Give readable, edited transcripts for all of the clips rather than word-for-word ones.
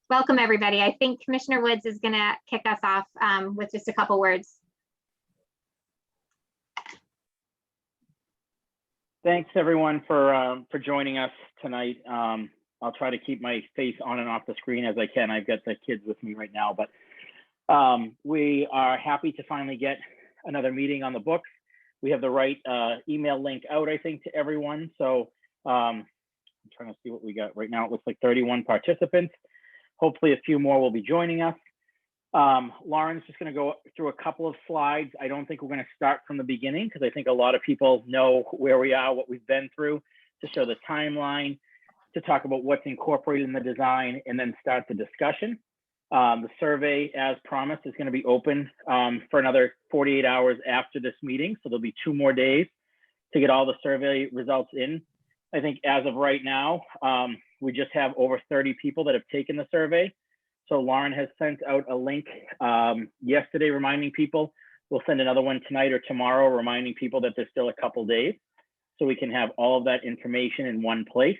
Welcome, everybody. I think Commissioner Woods is going to kick us off with just a couple words. Thanks, everyone, for joining us tonight. I'll try to keep my face on and off the screen as I can. I've got the kids with me right now, but we are happy to finally get another meeting on the books. We have the right email link out, I think, to everyone. So I'm trying to see what we got right now. It looks like 31 participants. Hopefully a few more will be joining us. Lauren's just going to go through a couple of slides. I don't think we're going to start from the beginning because I think a lot of people know where we are, what we've been through, to show the timeline, to talk about what's incorporated in the design, and then start the discussion. The survey, as promised, is going to be open for another 48 hours after this meeting. So there'll be 2 more days to get all the survey results in. I think as of right now, we just have over 30 people that have taken the survey. So Lauren has sent out a link yesterday reminding people. We'll send another one tonight or tomorrow reminding people that there's still a couple days so we can have all of that information in one place.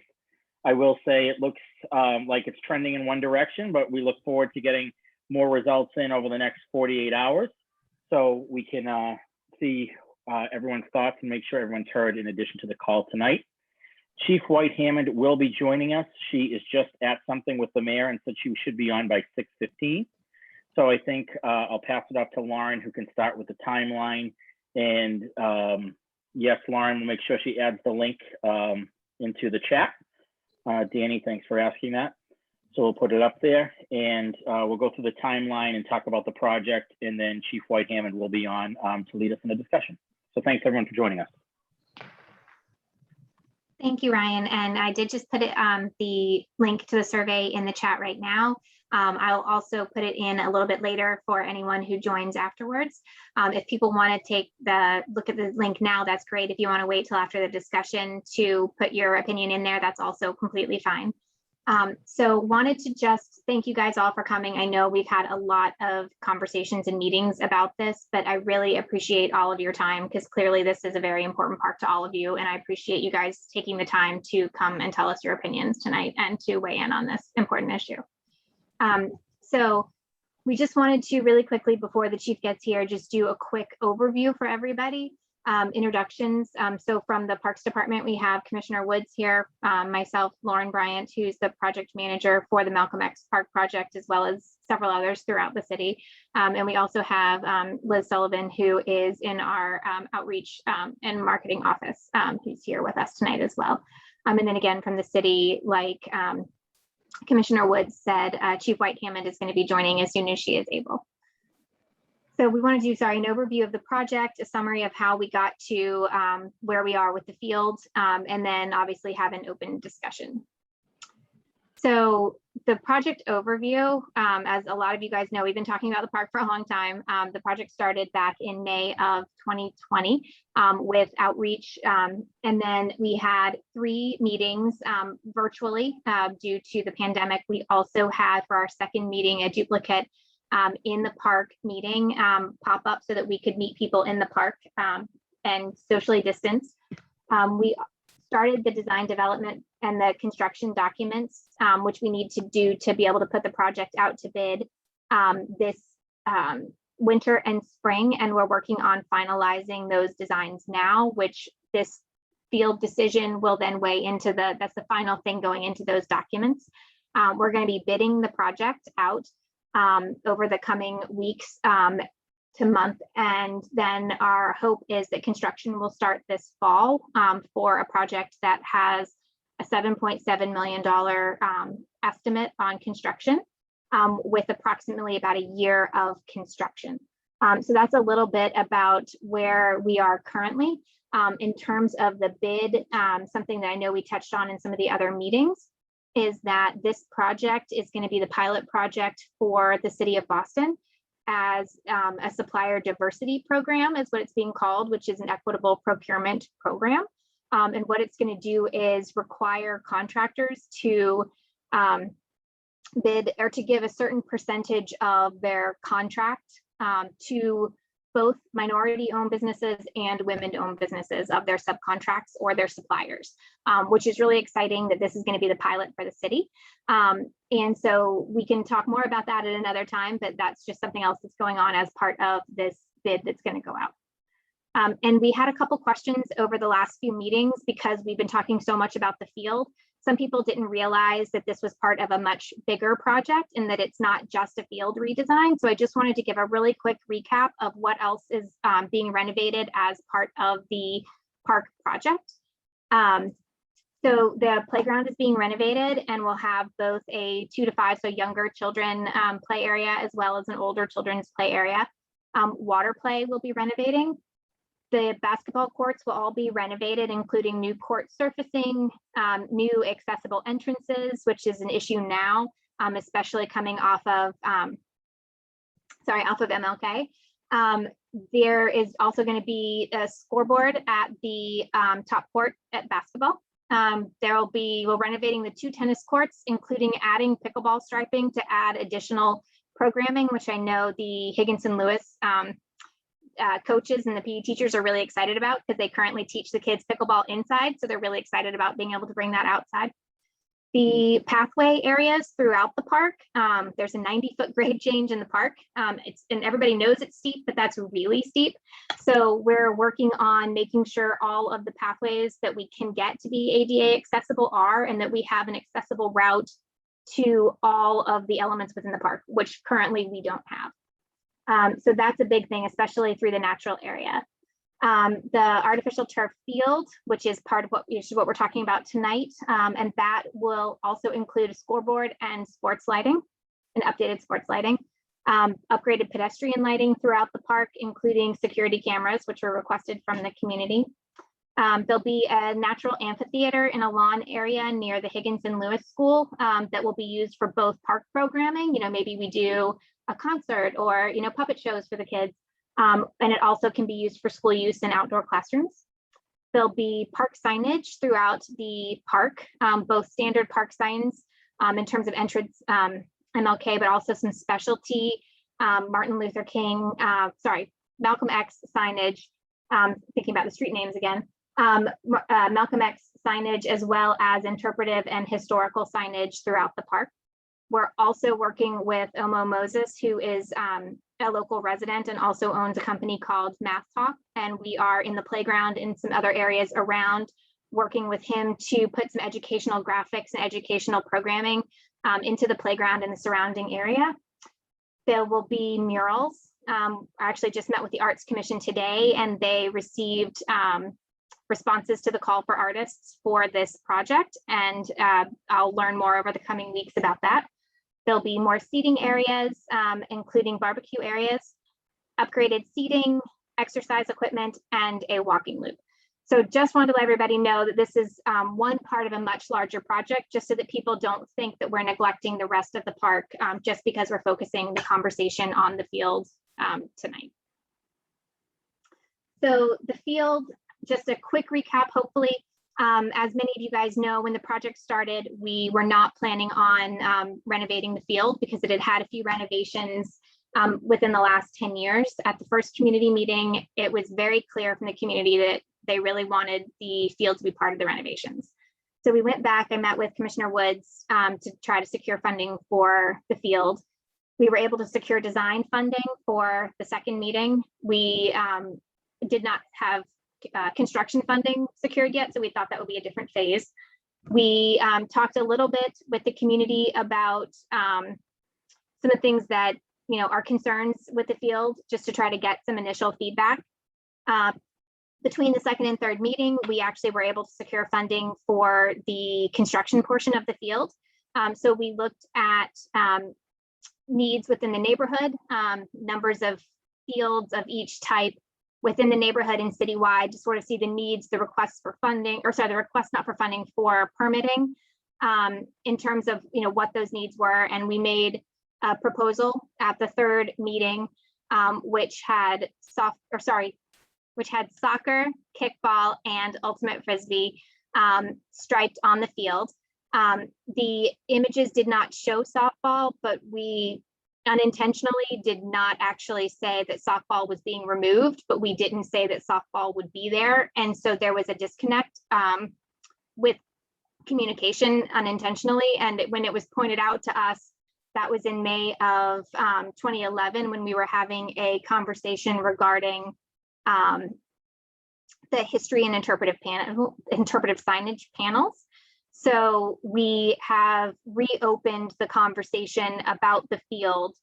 I will say it looks like it's trending in one direction, but we look forward to getting more results in over the next 48 hours so we can see everyone's thoughts and make sure everyone's heard in addition to the call tonight. Chief White Hammond will be joining us. She is just at something with the mayor and said she should be on by 6:15. So I think I'll pass it off to Lauren, who can start with the timeline. And yes, Lauren will make sure she adds the link into the chat. Danny, thanks for asking that. So we'll put it up there and we'll go through the timeline and talk about the project. And then Chief White Hammond will be on to lead us in the discussion. So thanks everyone for joining us. Thank you, Ryan. And I did just put it the link to the survey in the chat right now. I'll also put it in a little bit later for anyone who joins afterwards. If people want to take the look at the link now, that's great. If you want to wait till after the discussion to put your opinion in there, that's also completely fine. So wanted to just thank you guys all for coming. I know we've had a lot of conversations and meetings about this, but I really appreciate all of your time because clearly this is a very important part to all of you. And I appreciate you guys taking the time to come and tell us your opinions tonight and to weigh in on this important issue. So we just wanted to really quickly, before the chief gets here, just do a quick overview for everybody. Introductions. So from the Parks Department, we have Commissioner Woods here, myself, Lauren Bryant, who's the project manager for the Malcolm X Park project, as well as several others throughout the city. And we also have Liz Sullivan, who is in our outreach and marketing office, who's here with us tonight as well. And then again, from the city, like Commissioner Woods said, Chief White Hammond is going to be joining as soon as she is able. So we want to do, an overview of the project, a summary of how we got to where we are with the field, and then obviously have an open discussion. So the project overview, as a lot of you guys know, we've been talking about the park for a long time. The project started back in May of 2020 with outreach, and then we had 3 meetings virtually due to the pandemic. We also had for our second meeting a duplicate in the park meeting pop up so that we could meet people in the park and socially distance. We started the design development and the construction documents, which we need to do to be able to put the project out to bid this winter and spring. And we're working on finalizing those designs now, which this field decision will then weigh into that's the final thing going into those documents. We're going to be bidding the project out over the coming weeks to month, and then our hope is that construction will start this fall for a project that has a $7.7 million estimate on construction with approximately about a year of construction. So that's a little bit about where we are currently. In terms of the bid, something that I know we touched on in some of the other meetings is that this project is going to be the pilot project for the city of Boston as a supplier diversity program is what it's being called, which is an equitable procurement program. And what it's going to do is require contractors to bid or to give a certain percentage of their contract to both minority-owned businesses and women-owned businesses of their subcontracts or their suppliers, which is really exciting that this is going to be the pilot for the city. And so we can talk more about that at another time, but that's just something else that's going on as part of this bid that's going to go out. And we had a couple questions over the last few meetings because we've been talking so much about the field. Some people didn't realize that this was part of a much bigger project and that it's not just a field redesign. So I just wanted to give a really quick recap of what else is being renovated as part of the park project. So the playground is being renovated and we'll have both a 2 to 5, so younger children play area as well as an older children's play area. Water play will be renovating. The basketball courts will all be renovated, including new court surfacing, new accessible entrances, which is an issue now, especially coming off of MLK. There is also going to be a scoreboard at the top court at basketball. We're renovating the 2 tennis courts, including adding pickleball striping to add additional programming, which I know the Higginson Lewis coaches and the PE teachers are really excited about because they currently teach the kids pickleball inside. So they're really excited about being able to bring that outside. The pathway areas throughout the park, there's a 90-foot grade change in the park. And everybody knows it's steep, but that's really steep. So we're working on making sure all of the pathways that we can get to be ADA accessible are, and that we have an accessible route to all of the elements within the park, which currently we don't have. So that's a big thing, especially through the natural area. The artificial turf field, which is part of what we're talking about tonight, and that will also include a scoreboard and sports lighting, and updated sports lighting, upgraded pedestrian lighting throughout the park, including security cameras, which were requested from the community. There'll be a natural amphitheater in a lawn area near the Higginson Lewis School that will be used for both park programming. Maybe we do a concert or, puppet shows for the kids. And it also can be used for school use in outdoor classrooms. There'll be park signage throughout the park, both standard park signs in terms of entrance MLK, but also some specialty Malcolm X signage, thinking about the street names again, Malcolm X signage, as well as interpretive and historical signage throughout the park. We're also working with Omo Moses, who is a local resident and also owns a company called Math Talk. And we are in the playground and some other areas around working with him to put some educational graphics and educational programming into the playground and the surrounding area. There will be murals. I actually just met with the Arts Commission today and they received responses to the call for artists for this project. And I'll learn more over the coming weeks about that. There'll be more seating areas, including barbecue areas, upgraded seating, exercise equipment, and a walking loop. So just wanted to let everybody know that this is one part of a much larger project, just so that people don't think that we're neglecting the rest of the park just because we're focusing the conversation on the field tonight. So the field, just a quick recap, hopefully. As many of you guys know, when the project started, we were not planning on renovating the field because it had had a few renovations within the last 10 years. At the first community meeting, it was very clear from the community that they really wanted the field to be part of the renovations. So we went back and met with Commissioner Woods to try to secure funding for the field. We were able to secure design funding for the second meeting. We did not have construction funding secured yet, so we thought that would be a different phase. We talked a little bit with the community about some of the things that are concerns with the field, just to try to get some initial feedback. Between the second and third meeting, we actually were able to secure funding for the construction portion of the field. So we looked at needs within the neighborhood, numbers of fields of each type within the neighborhood and citywide, to sort of see the needs, the requests for funding, or sorry, the requests not for funding, for permitting, in terms of what those needs were. And we made a proposal at the third meeting, which had soccer, kickball, and ultimate frisbee striped on the field. The images did not show softball, but we unintentionally did not actually say that softball was being removed, but we didn't say that softball would be there. And so there was a disconnect with communication unintentionally. And when it was pointed out to us, that was in May of 2011, when we were having a conversation regarding the history and interpretive signage panels. So we have reopened the conversation about the field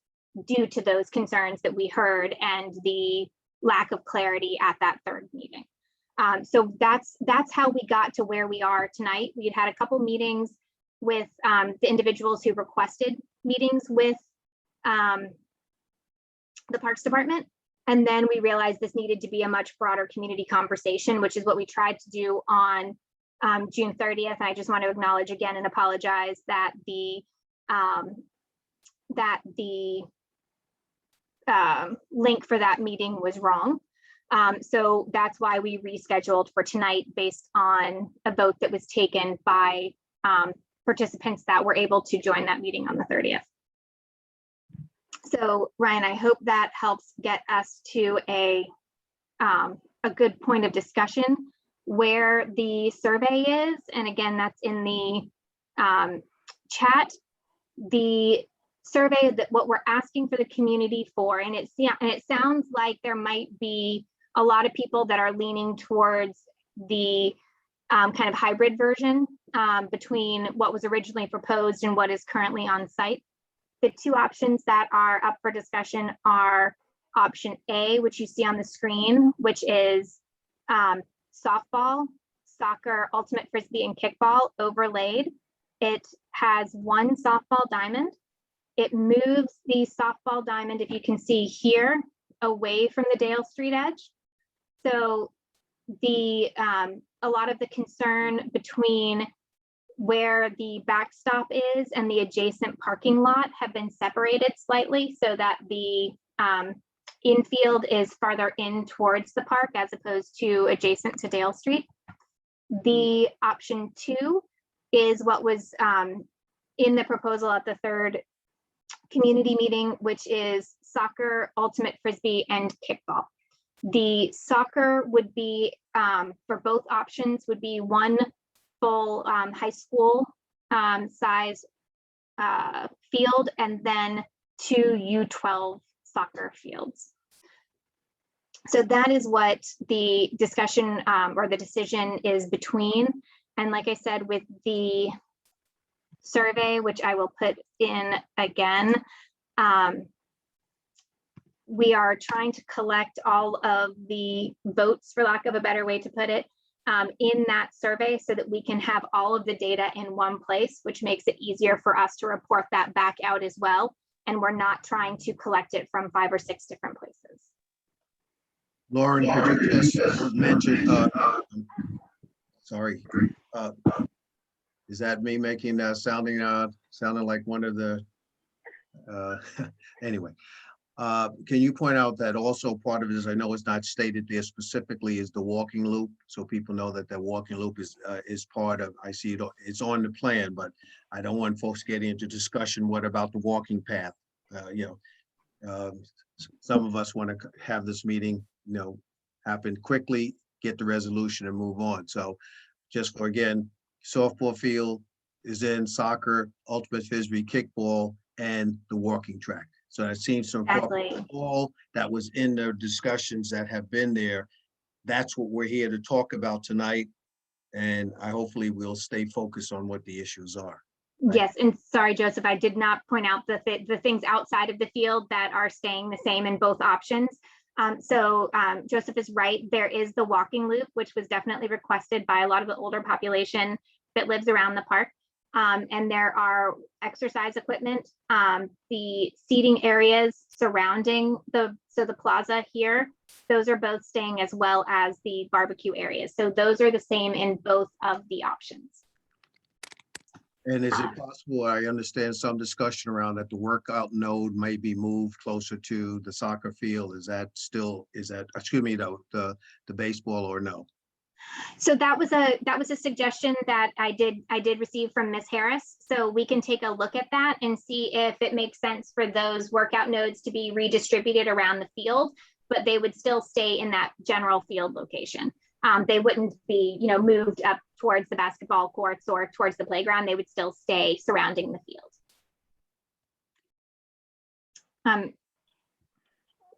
due to those concerns that we heard and the lack of clarity at that third meeting. So that's how we got to where we are tonight. We had a couple meetings with the individuals who requested meetings with the Parks Department. And then we realized this needed to be a much broader community conversation, which is what we tried to do on June 30th. And I just want to acknowledge again and apologize that the link for that meeting was wrong. So that's why we rescheduled for tonight based on a vote that was taken by participants that were able to join that meeting on the 30th. So Ryan, I hope that helps get us to a good point of discussion where the survey is. And again, that's in the chat. The survey, that what we're asking for the community for, and it sounds like there might be a lot of people that are leaning towards the kind of hybrid version between what was originally proposed and what is currently on site. The two options that are up for discussion are option A, which you see on the screen, which is softball, soccer, ultimate frisbee, and kickball overlaid. It has one softball diamond. It moves the softball diamond, if you can see here, away from the Dale Street edge. So the a lot of the concern between where the backstop is and the adjacent parking lot have been separated slightly so that the infield is farther in towards the park as opposed to adjacent to Dale Street. The option 2 is what was in the proposal at the third community meeting, which is soccer, ultimate frisbee, and kickball. The soccer would be, for both options, would be one full high school size field and then 2 U12 soccer fields. So that is what the discussion or the decision is between. And like I said, with the survey, which I will put in again, we are trying to collect all of the votes, for lack of a better way to put it, in that survey so that we can have all of the data in one place, which makes it easier for us to report that back out as well. And we're not trying to collect it from 5 or 6 different places. Lauren, could you just mention, sorry, is that me making sounding like one of the, anyway. Can you point out that also part of it is, I know it's not stated there specifically, is the walking loop, so people know that the walking loop is part of, I see it's on the plan, but I don't want folks getting into discussion, what about the walking path? Some of us want to have this meeting, happen quickly, get the resolution and move on. So just for, again, softball field is in, soccer, ultimate frisbee, kickball, and the walking track. So that seems to incorporate all that was in the discussions that have been there. That's what we're here to talk about tonight. And hopefully we'll stay focused on what the issues are. Yes, and sorry, Joseph, I did not point out the things outside of the field that are staying the same in both options. Joseph is right. There is the walking loop, which was definitely requested by a lot of the older population that lives around the park. And there are exercise equipment, the seating areas surrounding the plaza here, those are both staying, as well as the barbecue areas. So those are the same in both of the options. And is it possible, I understand some discussion around that the workout node may be moved closer to the soccer field. Is that, excuse me, the baseball, or no? So that was a suggestion that I did receive from Ms. Harris. So we can take a look at that and see if it makes sense for those workout nodes to be redistributed around the field, but they would still stay in that general field location. They wouldn't be, moved up towards the basketball courts or towards the playground. They would still stay surrounding the field.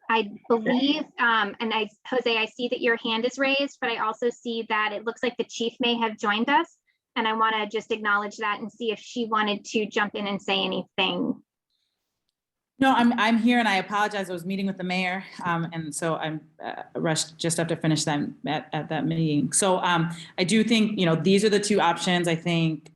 I believe, Jose, I see that your hand is raised, but I also see that it looks like the chief may have joined us. And I want to just acknowledge that and see if she wanted to jump in and say anything. No, I'm here, and I apologize. I was meeting with the mayor, and so I'm rushed just after finish them at that meeting. So I do think, these are the two options. I think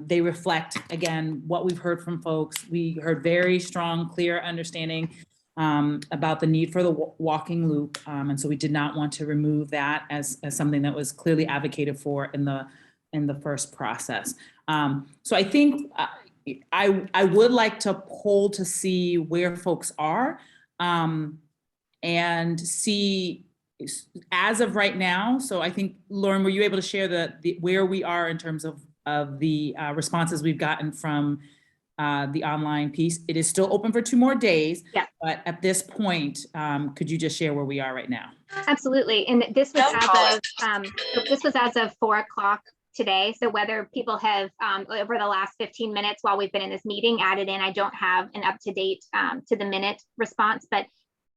they reflect, again, what we've heard from folks. We heard very strong, clear understanding about the need for the walking loop, and so we did not want to remove that as something that was clearly advocated for in the first process. So I think. I would like to poll to see where folks are and see as of right now. So I think, Lauren, were you able to share the where we are in terms of the responses we've gotten from the online piece? It is still open for 2 more days, yeah. But at this point, could you just share where we are right now? Absolutely, and this was as of 4 o'clock today. So whether people have over the last 15 minutes while we've been in this meeting added in, I don't have an up-to-date to the minute response, but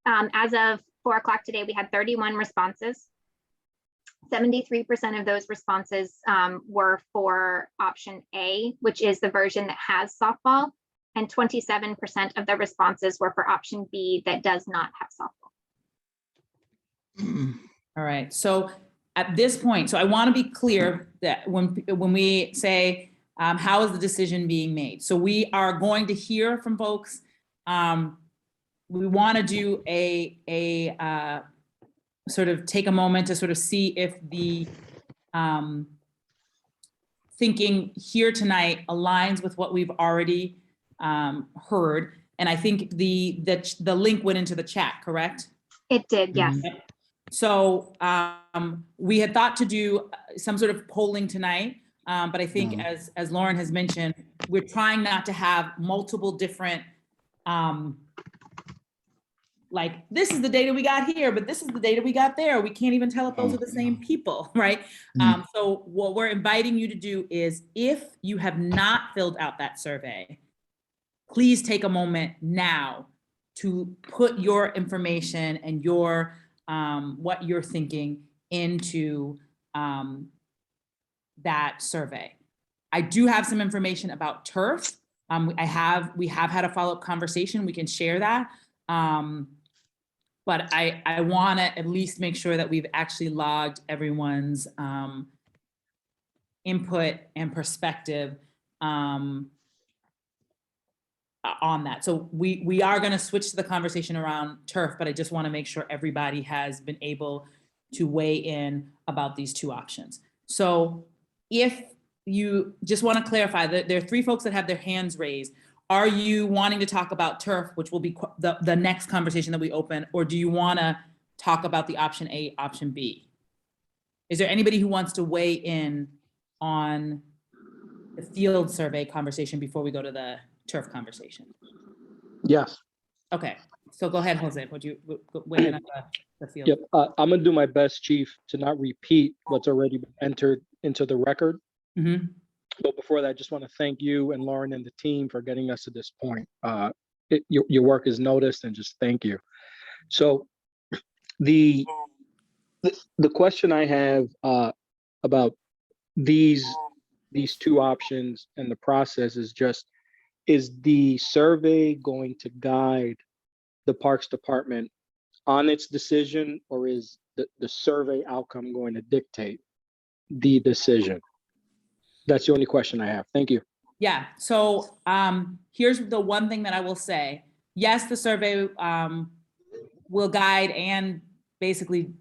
as of 4 o'clock today, we had 31 responses. 73% of those responses were for option A, which is the version that has softball, and 27% of the responses were for option B that does not have softball. All right, so at this point, so I want to be clear that when we say, how is the decision being made? So we are going to hear from folks. We want to do a sort of take a moment to sort of see if the thinking here tonight aligns with what we've already heard. And I think the link went into the chat, correct? It did, yes. Mm-hmm. So we had thought to do some sort of polling tonight, but I think as Lauren has mentioned, we're trying not to have multiple different, like, this is the data we got here, but this is the data we got there. We can't even tell if those are the same people, right? So what we're inviting you to do is, if you have not filled out that survey, please take a moment now to put your information and your what you're thinking into that survey. I do have some information about turf. We have had a follow-up conversation. We can share that. But I want to at least make sure that we've actually logged everyone's input and perspective on that. So we are going to switch to the conversation around turf, but I just want to make sure everybody has been able to weigh in about these two options. So if you just want to clarify that there are 3 folks that have their hands raised, are you wanting to talk about turf, which will be the next conversation that we open, or do you want to talk about the option A, option B? Is there anybody who wants to weigh in on the field survey conversation before we go to the turf conversation? Yes. Okay, so go ahead, Jose. Would you weigh in on the field? Yep. I'm gonna do my best, Chief, to not repeat what's already been entered into the record. Mm-hmm. But before that, I just want to thank you and Lauren and the team for getting us to this point. Your work is noticed, and just thank you. So the question I have about these 2 options and the process is just, is the survey going to guide the Parks Department on its decision, or is the survey outcome going to dictate the decision? That's the only question I have. Thank you. Yeah, so here's the one thing that I will say. Yes, the survey will guide and basically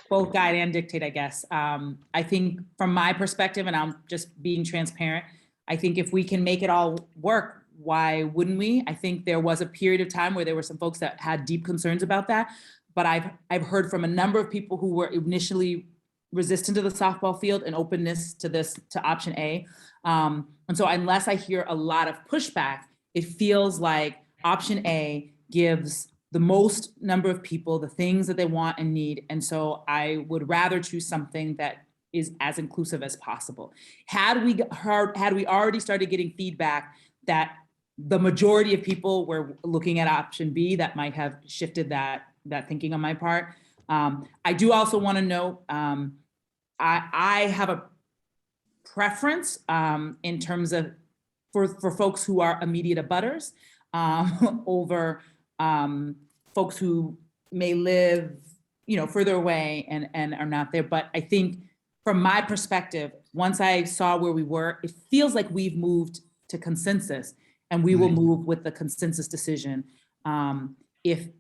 both guide and dictate, I guess. I think from my perspective, and I'm just being transparent, I think if we can make it all work, why wouldn't we? I think there was a period of time where there were some folks that had deep concerns about that, but I've heard from a number of people who were initially resistant to the softball field and openness to to option A. And so unless I hear a lot of pushback, it feels like option A gives the most number of people the things that they want and need. And so I would rather choose something that is as inclusive as possible. Had we already started getting feedback that the majority of people were looking at option B, that might have shifted that thinking on my part. I do also want to note, I have a preference in terms of for folks who are immediate abutters over folks who may live, further away and are not there. But I think from my perspective, once I saw where we were, it feels like we've moved to consensus, and we will move with the consensus decision if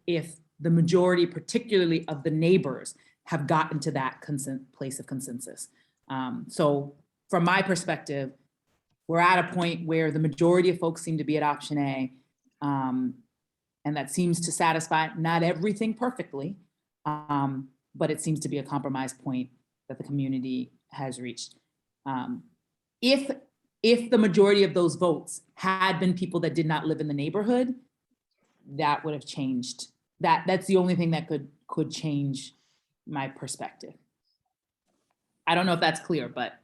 the majority, particularly of the neighbors, have gotten to that place of consensus. So from my perspective, we're at a point where the majority of folks seem to be at option A, and that seems to satisfy not everything perfectly, but it seems to be a compromise point that the community has reached. If the majority of those votes had been people that did not live in the neighborhood, that would have changed. That's the only thing that could change my perspective. I don't know if that's clear, but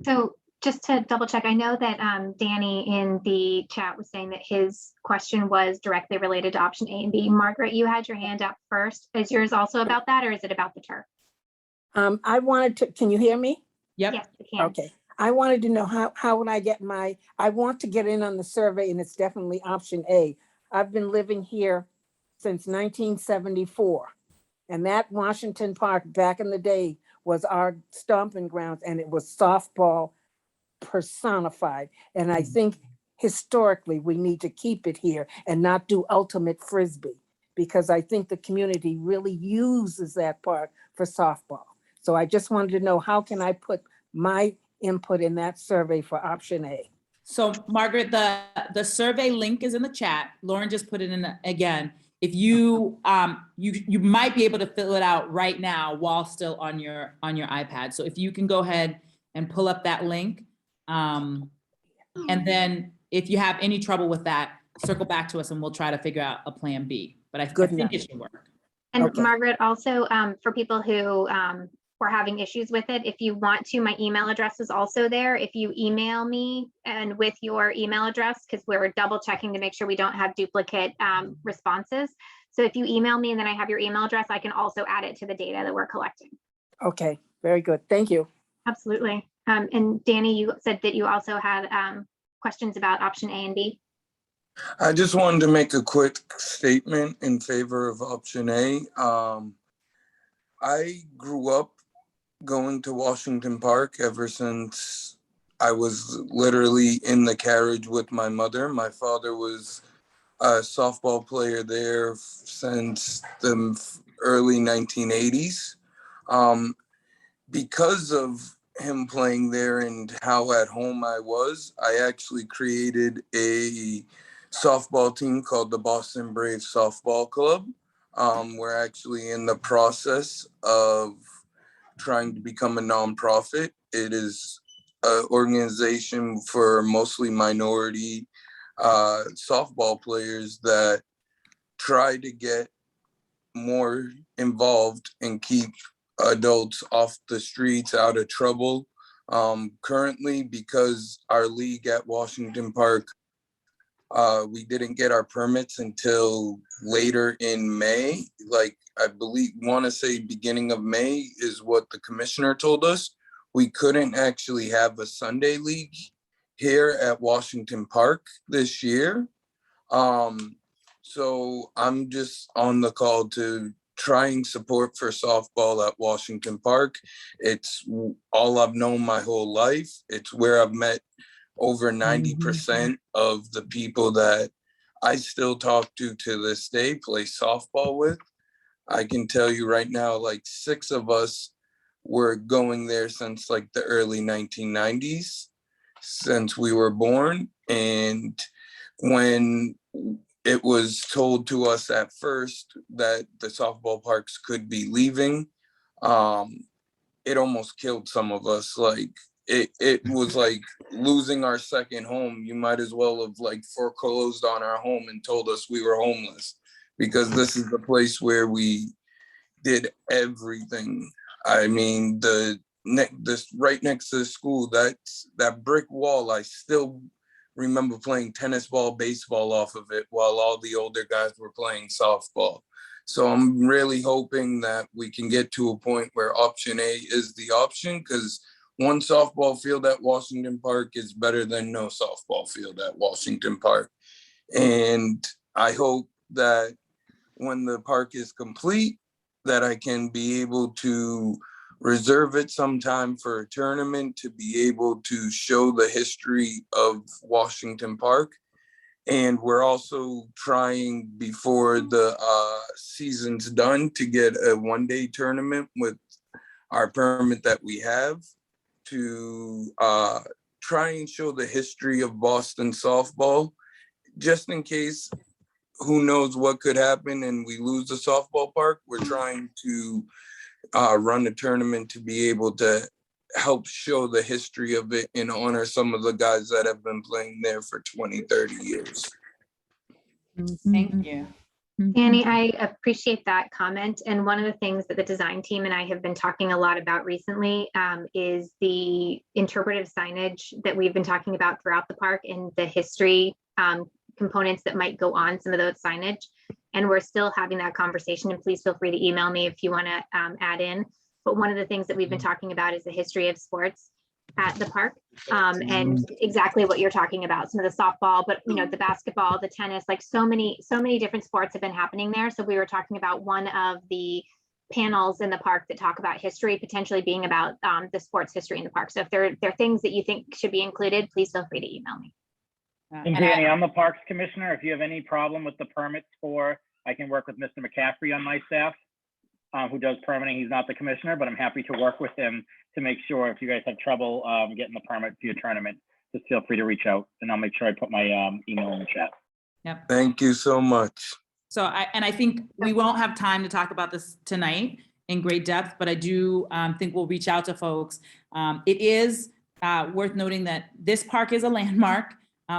So just to double check, I know that Danny in the chat was saying that his question was directly related to option A and B. Margaret, you had your hand up first. Is yours also about that, or is it about the turf? I wanted to, can you hear me? yep. Yes, we can. Okay. I wanted to know how would I get I want to get in on the survey, and it's definitely option A. I've been living here since 1974. And that Washington Park back in the day was our stomping grounds, and it was softball personified. And I think historically we need to keep it here and not do ultimate frisbee, because I think the community really uses that park for softball. So I just wanted to know, how can I put my input in that survey for option A? So Margaret, the survey link is in the chat. Lauren just put it in again. If you you might be able to fill it out right now while still on your iPad. So if you can go ahead and pull up that link, and then if you have any trouble with that, circle back to us and we'll try to figure out a plan B. But I think it should work. And Okay. Margaret, also for people who were having issues with it, if you want to, my email address is also there. If you email me and with your email address, because we're double checking to make sure we don't have duplicate responses. So if you email me and then I have your email address, I can also add it to the data that we're collecting. Okay, very good. Thank you. Absolutely. And Danny, you said that you also had questions about option A and B. I just wanted to make a quick statement in favor of option A. I grew up going to Washington Park ever since I was literally in the carriage with my mother. My father was a softball player there since the early 1980s. Because of him playing there and how at home I was, I actually created a softball team called the Boston Braves Softball Club. We're actually in the process of trying to become a nonprofit. It is an organization for mostly minority softball players that try to get more involved and keep adults off the streets, out of trouble. Currently, because our league at Washington Park, we didn't get our permits until later in May. Like, I want to say beginning of May is what the commissioner told us. We couldn't actually have a Sunday league here at Washington Park this year. So I'm just on the call to trying support for softball at Washington Park. It's all I've known my whole life. It's where I've met over 90% of the people that I still talk to this day, play softball with. I can tell you right now, like 6 of us were going there since like the early 1990s, since we were born. And when it was told to us at first that the softball parks could be leaving, it almost killed some of us. Like it was like losing our second home. You might as well have like foreclosed on our home and told us we were homeless, because this is the place where we did everything. I mean, this right next to the school, that brick wall, I still remember playing tennis ball, baseball off of it while all the older guys were playing softball. So I'm really hoping that we can get to a point where option A is the option, because one softball field at Washington Park is better than no softball field at Washington Park. And I hope that when the park is complete, that I can be able to reserve it sometime for a tournament to be able to show the history of Washington Park. And we're also trying before the season's done to get a one-day tournament with our permit that we have to try and show the history of Boston softball, just in case, who knows what could happen and we lose the softball park. We're trying to run a tournament to be able to help show the history of it and honor some of the guys that have been playing there for 20, 30 years. Thank you. Annie, I appreciate that comment. And one of the things that the design team and I have been talking a lot about recently is the interpretive signage that we've been talking about throughout the park and the history components that might go on some of those signage. And we're still having that conversation, and please feel free to email me if you want to add in. But one of the things that we've been talking about is the history of sports at the park, and exactly what you're talking about, some of the softball, but the basketball, the tennis, like so many different sports have been happening there. So we were talking about one of the panels in the park that talk about history potentially being about the sports history in the park. So if there are things that you think should be included, please feel free to email me. And Danny, I'm the Parks Commissioner. If you have any problem with the permits I can work with Mr. McCaffrey on my staff, who does permitting. He's not the commissioner, but I'm happy to work with him to make sure if you guys have trouble getting the permit for your tournament, just feel free to reach out, and I'll make sure I put my email in the chat. Yep. Thank you so much. So I think we won't have time to talk about this tonight in great depth, but I do think we'll reach out to folks. It is worth noting that this park is a landmark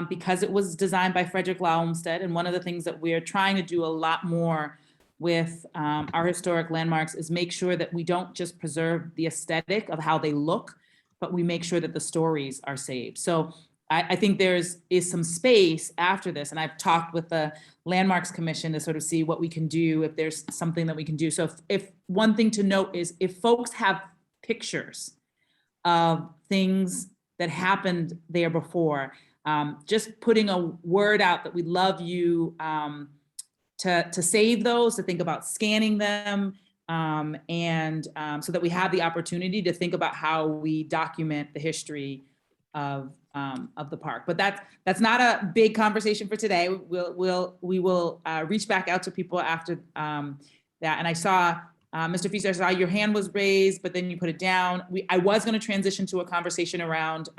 because it was designed by Frederick Law Olmsted. And one of the things that we're trying to do a lot more with our historic landmarks is make sure that we don't just preserve the aesthetic of how they look, but we make sure that the stories are saved. So I think is some space after this. And I've talked with the Landmarks Commission to sort of see what we can do, if there's something that we can do. So if one thing to note is if folks have pictures of things that happened there before, just putting a word out that we'd love you to save those, to think about scanning them, and so that we have the opportunity to think about how we document the history of the park. But that's not a big conversation for today. We will reach back out to people after that. And I saw, Mr. Feaster, I saw your hand was raised, but then you put it down. I was going to transition to a conversation around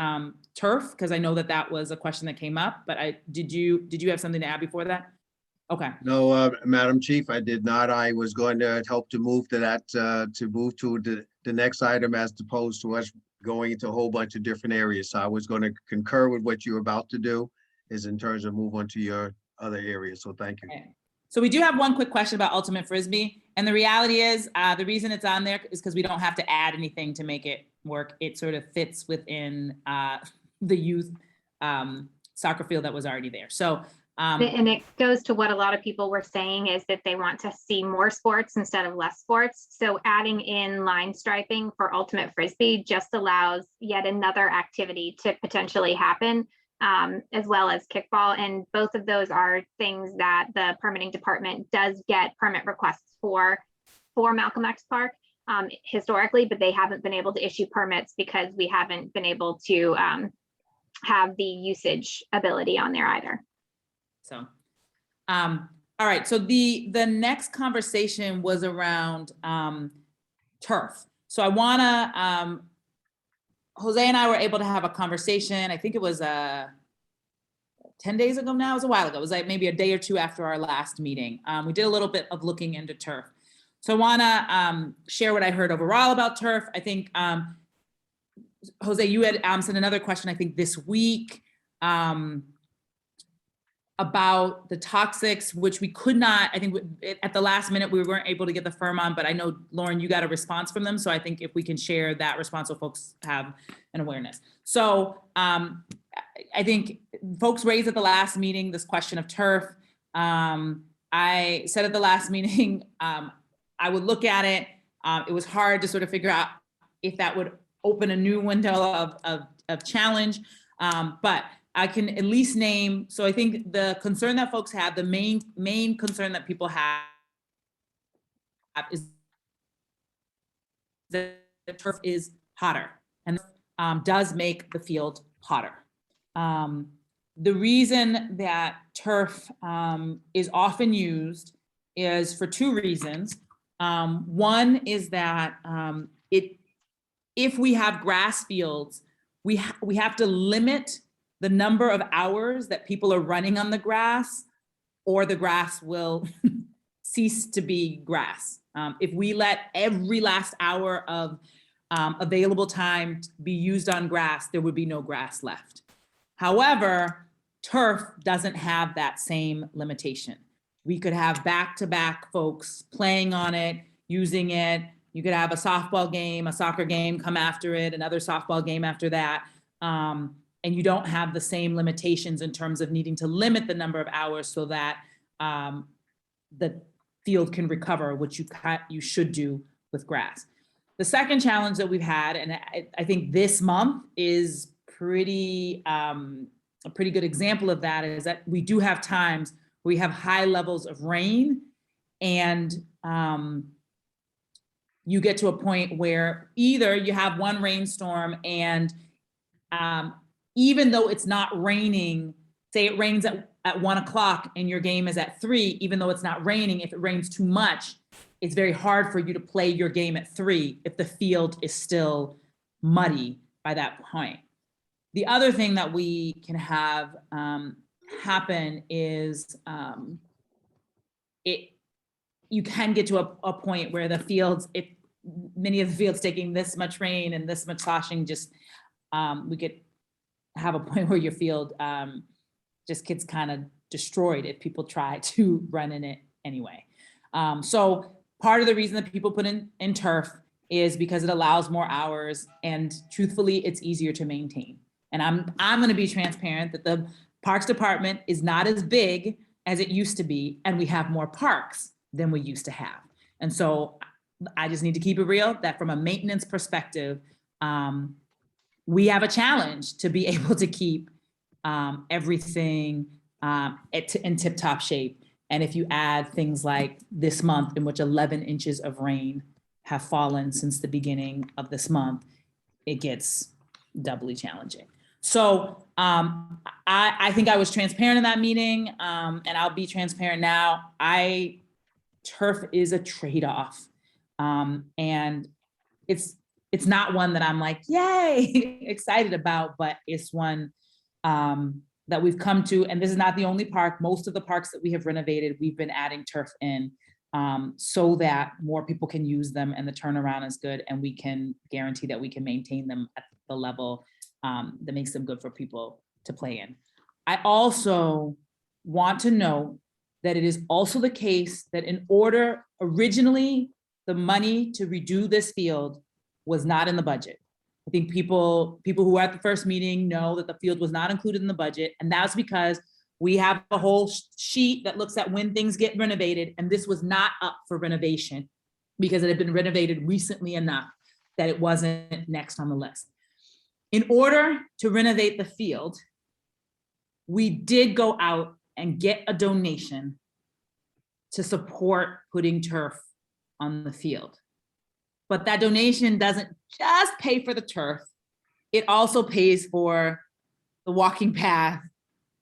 turf, because I know that was a question that came up, but did you have something to add before that? Okay. No, Madam Chief, I did not. I was going to help to move to that, to move to the next item as opposed to us going into a whole bunch of different areas. So I was going to concur with what you're about to do, is in terms of move on to your other areas. So thank you. Okay. So we do have one quick question about Ultimate Frisbee. And the reality is the reason it's on there is because we don't have to add anything to make it work. It sort of fits within the youth soccer field that was already there. So and it goes to what a lot of people were saying, is that they want to see more sports instead of less sports. So adding in line striping for Ultimate Frisbee just allows yet another activity to potentially happen, as well as kickball. And both of those are things that the permitting department does get permit requests for Malcolm X Park historically, but they haven't been able to issue permits because we haven't been able to have the usage ability on there either. So, all right. So the next conversation was around turf. So I want to, Jose and I were able to have a conversation. I think it was 10 days ago now, it was a while ago. It was like maybe a day or two after our last meeting. We did a little bit of looking into turf. So I wanna share what I heard overall about turf. I think, Jose, you had sent another question, I think this week, about the toxics, which we could not, I think at the last minute, we weren't able to get the firm on, but I know, Lauren, you got a response from them. So I think if we can share that response so folks have an awareness. So I think folks raised at the last meeting this question of turf. I said at the last meeting, I would look at it. It was hard to sort of figure out if that would open a new window of challenge, but I can at least name, so I think the concern that folks have, the main concern that people have is that the turf is hotter and does make the field hotter. The reason that turf is often used is for two reasons. One is that if we have grass fields, we have to limit the number of hours that people are running on the grass, or the grass will cease to be grass. If we let every last hour of available time be used on grass, there would be no grass left. However, turf doesn't have that same limitation. We could have back-to-back folks playing on it, using it. You could have a softball game, a soccer game come after it, another softball game after that. And you don't have the same limitations in terms of needing to limit the number of hours so that the field can recover, which you should do with grass. The second challenge that we've had, and I think this month is a pretty good example of that, is that we do have times where we have high levels of rain, and you get to a point where either you have one rainstorm and even though it's not raining, say it rains at 1 o'clock and your game is at 3, even though it's not raining, if it rains too much, it's very hard for you to play your game at 3 if the field is still muddy by that point. The other thing that we can have happen is you can get to a point where the fields, if many of the fields taking this much rain and this much sloshing, just we could have a point where your field just gets kind of destroyed if people try to run in it anyway. So part of the reason that people put in turf is because it allows more hours, and truthfully, it's easier to maintain. And I'm going to be transparent that the Parks Department is not as big as it used to be, and we have more parks than we used to have. And so I just need to keep it real that from a maintenance perspective, we have a challenge to be able to keep everything in tip-top shape. And if you add things like this month, in which 11 inches of rain have fallen since the beginning of this month, it gets doubly challenging. So I think I was transparent in that meeting, and I'll be transparent now. Turf is a trade-off, and it's not one that I'm like, yay, excited about, but it's one that we've come to, and this is not the only park. Most of the parks that we have renovated, we've been adding turf in so that more people can use them and the turnaround is good, and we can guarantee that we can maintain them at the level that makes them good for people to play in. I also want to note that it is also the case that in order, originally, the money to redo this field was not in the budget. I think people who were at the first meeting know that the field was not included in the budget, and that's because we have a whole sheet that looks at when things get renovated, and this was not up for renovation because it had been renovated recently enough that it wasn't next on the list. In order to renovate the field, we did go out and get a donation to support putting turf on the field. But that donation doesn't just pay for the turf. It also pays for the walking path,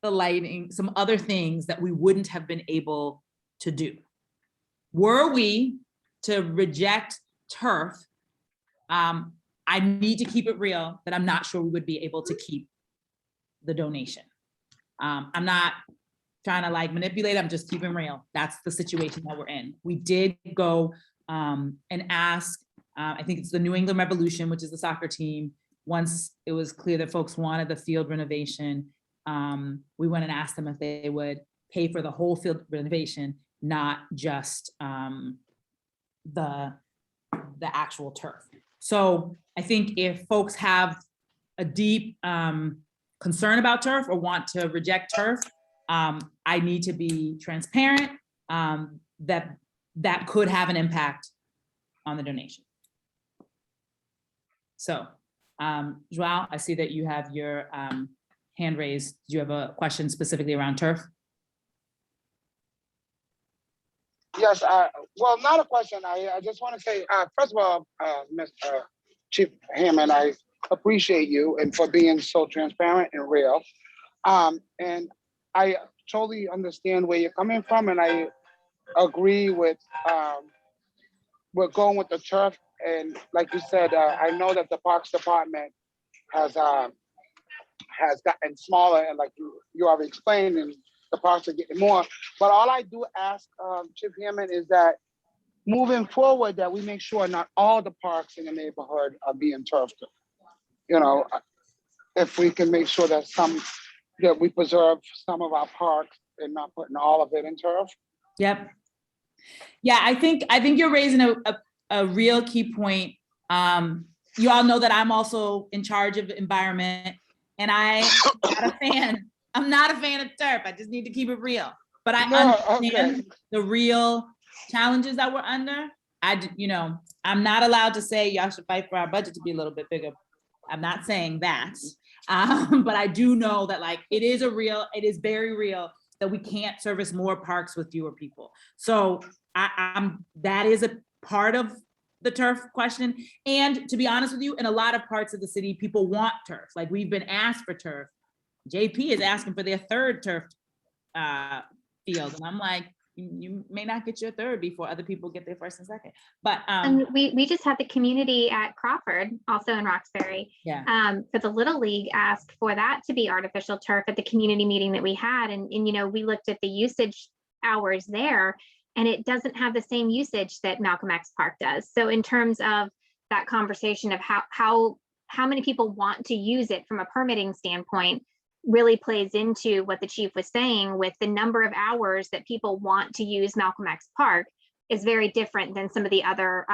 the lighting, some other things that we wouldn't have been able to do. Were we to reject turf, I need to keep it real that I'm not sure we would be able to keep the donation. I'm not trying to like manipulate, I'm just keeping real. That's the situation that we're in. We did go and ask, I think it's the New England Revolution, which is the soccer team. Once it was clear that folks wanted the field renovation, we went and asked them if they would pay for the whole field renovation, not just the actual turf. So I think if folks have a deep concern about turf or want to reject turf, I need to be transparent that could have an impact on the donation. So, Joao, I see that you have your hand raised. Do you have a question specifically around turf? Yes, well, not a question. I just want to say, first of all, Mr. Chief Hammond, I appreciate you and for being so transparent and real. And I totally understand where you're coming from, and I agree with we're going with the turf. And like you said, I know that the Parks Department has gotten smaller, and like you already explained, and the parks are getting more. But all I do ask Chief Hammond is that moving forward, that we make sure not all the parks in the neighborhood are being turfed. You know, if we can make sure that we preserve some of our parks and not putting all of it in turf. Yep. Yeah, I think you're raising a real key point. You all know that I'm also in charge of environment, and I'm not a fan of turf. I just need to keep it real. But I understand the real challenges that we're under. I'm not allowed to say y'all should fight for our budget to be a little bit bigger. I'm not saying that. But I do know that like it is very real that we can't service more parks with fewer people. So that is a part of the turf question. And to be honest with you, in a lot of parts of the city, people want turf. Like we've been asked for turf. JP is asking for their third turf field. And I'm like, you may not get your third before other people get their first and second. But and we just had the community at Crawford, also in Roxbury, for the Little League, asked for that to be artificial turf at the community meeting that we had. And you know, we looked at the usage hours there, and it doesn't have the same usage that Malcolm X Park does. So in terms of that conversation of how many people want to use it from a permitting standpoint, really plays into what the chief was saying with the number of hours that people want to use Malcolm X Park is very different than some of the other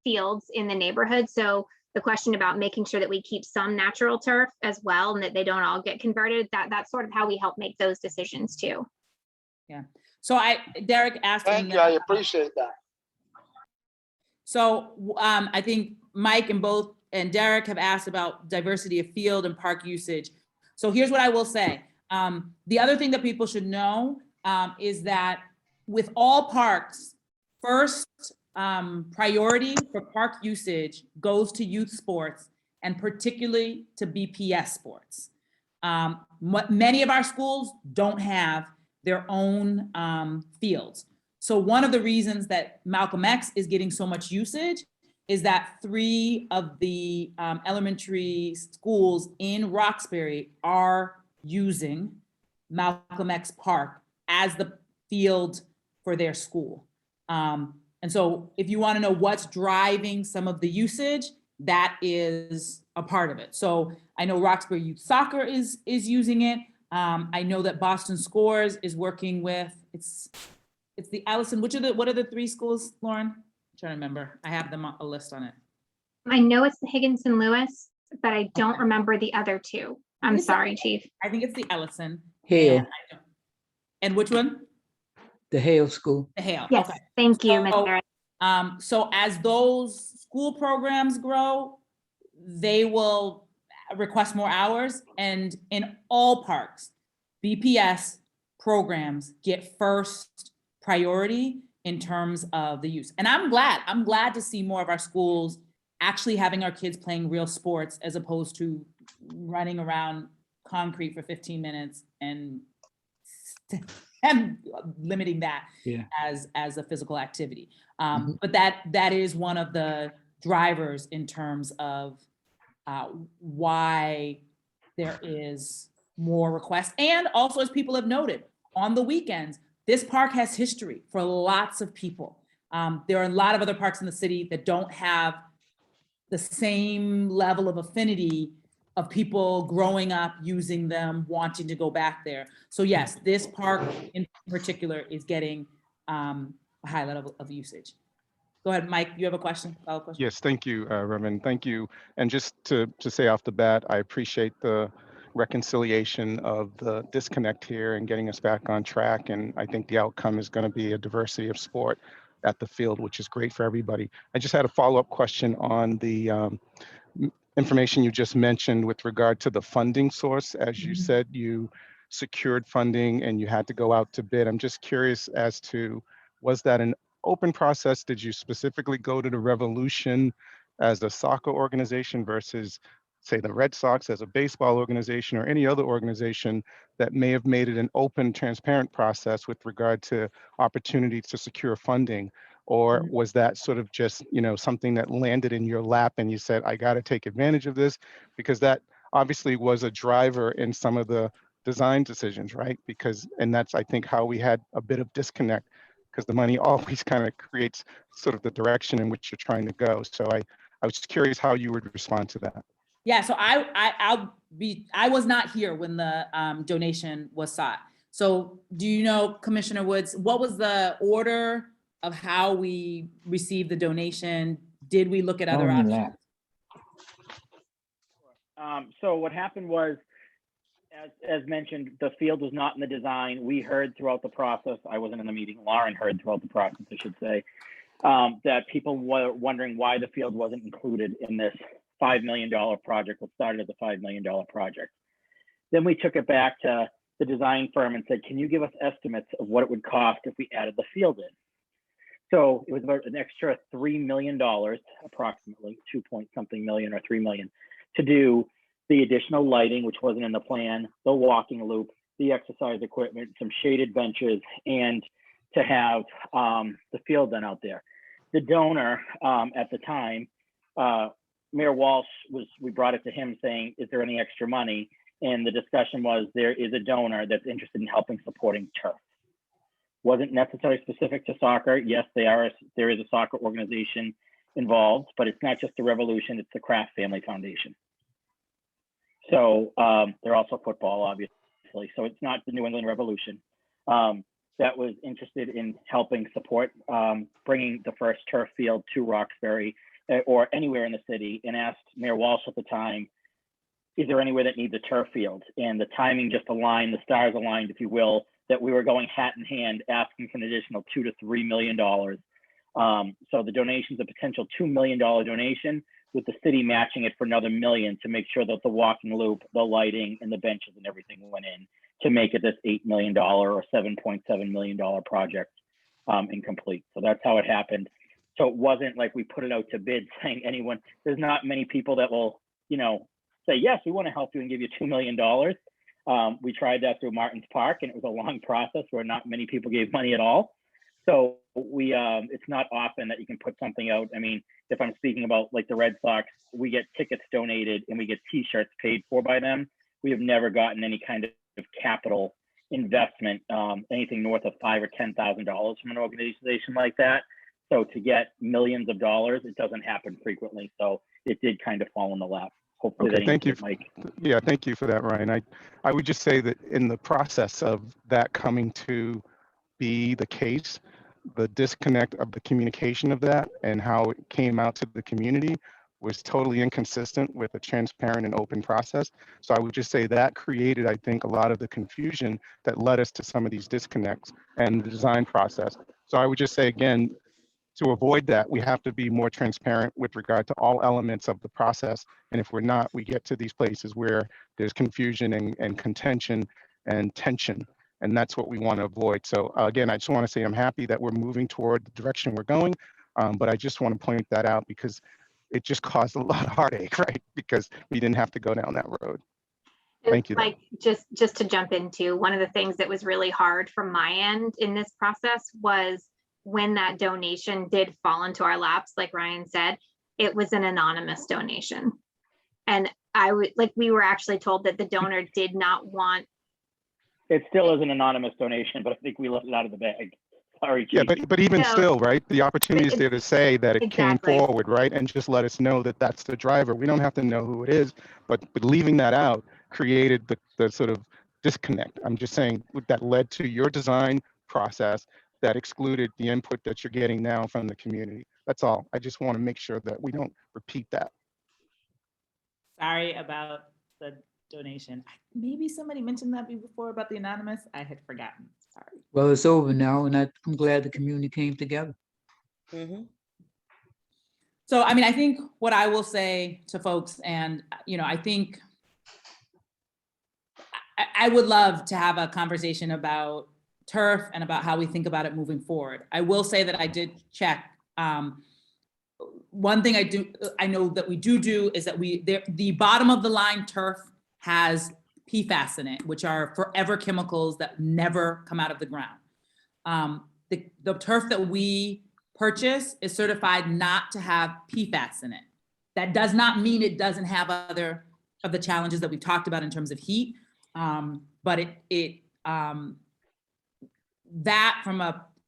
fields in the neighborhood. So the question about making sure that we keep some natural turf as well and that they don't all get converted, that's sort of how we help make those decisions too. Yeah. So Derek asked. Thank you, I appreciate that. So I think Mike and Derek have asked about diversity of field and park usage. So here's what I will say. The other thing that people should know is that with all parks, first priority for park usage goes to youth sports and particularly to BPS sports. Many of our schools don't have their own fields. So one of the reasons that Malcolm X is getting so much usage is that 3 of the elementary schools in Roxbury are using Malcolm X Park as the field for their school. And so if you want to know what's driving some of the usage, that is a part of it. So I know Roxbury Youth Soccer is using it. I know that Boston Scores is working with, it's the Allison, what are the 3 schools, Lauren? I'm trying to remember. I have them on a list on it. I know it's the Higginson Lewis, but I don't remember the other 2. I'm sorry, Chief. I think it's the Ellison. Hale. And which one? The Hale School. The Hale. Yes, okay. thank you, Ms. Harris. So as those school programs grow, they will request more hours, and in all parks, BPS programs get first priority in terms of the use. And I'm glad to see more of our schools actually having our kids playing real sports as opposed to running around concrete for 15 minutes and limiting that as a physical activity. But that is one of the drivers in terms of why there is more requests. And also, as people have noted, on the weekends, this park has history for lots of people. There are a lot of other parks in the city that don't have the same level of affinity of people growing up using them, wanting to go back there. So yes, this park in particular is getting a high level of usage. Go ahead, Mike, you have a question? Follow-up question? Yes, thank you, Reverend. Thank you. And just to say off the bat, I appreciate the reconciliation of the disconnect here and getting us back on track. And I think the outcome is going to be a diversity of sport at the field, which is great for everybody. I just had a follow-up question on the information you just mentioned with regard to the funding source. As you said, you secured funding and you had to go out to bid. I'm just curious as to, was that an open process? Did you specifically go to the Revolution as a soccer organization versus, say, the Red Sox as a baseball organization, or any other organization that may have made it an open, transparent process with regard to opportunities to secure funding? Or was that sort of just, something that landed in your lap and you said, I got to take advantage of this? Because that obviously was a driver in some of the design decisions, right? And that's, I think, how we had a bit of disconnect, because the money always kind of creates sort of the direction in which you're trying to go. So I was just curious how you would respond to that. Yeah, so I was not here when the donation was sought. So do you know, Commissioner Woods, what was the order of how we received the donation? Did we look at other options? So what happened was, as mentioned, the field was not in the design. We heard throughout the process, I wasn't in the meeting, Lauren heard throughout the process, I should say, that people were wondering why the field wasn't included in this $5 million project, what started as a $5 million project. Then we took it back to the design firm and said, can you give us estimates of what it would cost if we added the field in? So it was about an extra $3 million, approximately 2-point-something million or 3 million, to do the additional lighting, which wasn't in the plan, the walking loop, the exercise equipment, some shaded benches, and to have the field done out there. The donor at the time, Mayor Walsh, we brought it to him saying, is there any extra money? And the discussion was, there is a donor that's interested in helping supporting turf. Wasn't necessarily specific to soccer. Yes, there is a soccer organization involved, but it's not just the Revolution, it's the Kraft Family Foundation. So they're also football, obviously. So it's not the New England Revolution that was interested in helping support bringing the first turf field to Roxbury or anywhere in the city, and asked Mayor Walsh at the time, is there anywhere that needs a turf field? And the timing just aligned, the stars aligned, if you will, that we were going hat in hand, asking for an additional $2 to $3 million. So the donation is a potential $2 million donation, with the city matching it for another $1 million to make sure that the walking loop, the lighting, and the benches and everything went in to make it this $8 million or $7.7 million project incomplete. So that's how it happened. So it wasn't like we put it out to bid saying anyone, there's not many people that will, say, yes, we want to help you and give you $2 million. We tried that through Martin's Park, and it was a long process where not many people gave money at all. So it's not often that you can put something out. I mean, if I'm speaking about like the Red Sox, we get tickets donated and we get T-shirts paid for by them. We have never gotten any kind of capital investment, anything north of $5,000 or $10,000 from an organization like that. So to get millions of dollars, it doesn't happen frequently. So it did kind of fall in the lap. Hopefully, okay, thank you, Mike. Yeah, thank you for that, Ryan. I would just say that in the process of that coming to be the case, the disconnect of the communication of that and how it came out to the community was totally inconsistent with a transparent and open process. So I would just say that created, I think, a lot of the confusion that led us to some of these disconnects and the design process. So I would just say, again, to avoid that, we have to be more transparent with regard to all elements of the process. And if we're not, we get to these places where there's confusion and contention and tension. And that's what we want to avoid. So again, I just want to say I'm happy that we're moving toward the direction we're going. But I just want to point that out because it just caused a lot of heartache, right? Because we didn't have to go down that road. Thank you. Mike, just to jump into, one of the things that was really hard from my end in this process was when that donation did fall into our laps, like Ryan said, it was an anonymous donation. And we were actually told that the donor did not want. It still is an anonymous donation, but I think we left it out of the bag. Sorry, Yeah, Chief. but even So- still, right, the opportunity is there to say that it came Exactly. forward, right? And just let us know that that's the driver. We don't have to know who it is, but leaving that out created the sort of disconnect. I'm just saying that led to your design process that excluded the input that you're getting now from the community. That's all. I just want to make sure that we don't repeat that. Sorry about the donation. Maybe somebody mentioned that before about the anonymous. I had forgotten. Sorry. Well, it's over now, and I'm glad the community came together. So, I mean, I think what I will say to folks, and, you know, I think I would love to have a conversation about turf and about how we think about it moving forward. I will say that I did check. One thing I know that we do is that the bottom of the line turf has PFAS in it, which are forever chemicals that never come out of the ground. The turf that we purchase is certified not to have PFAS in it. That does not mean it doesn't have other of the challenges that we've talked about in terms of heat. But if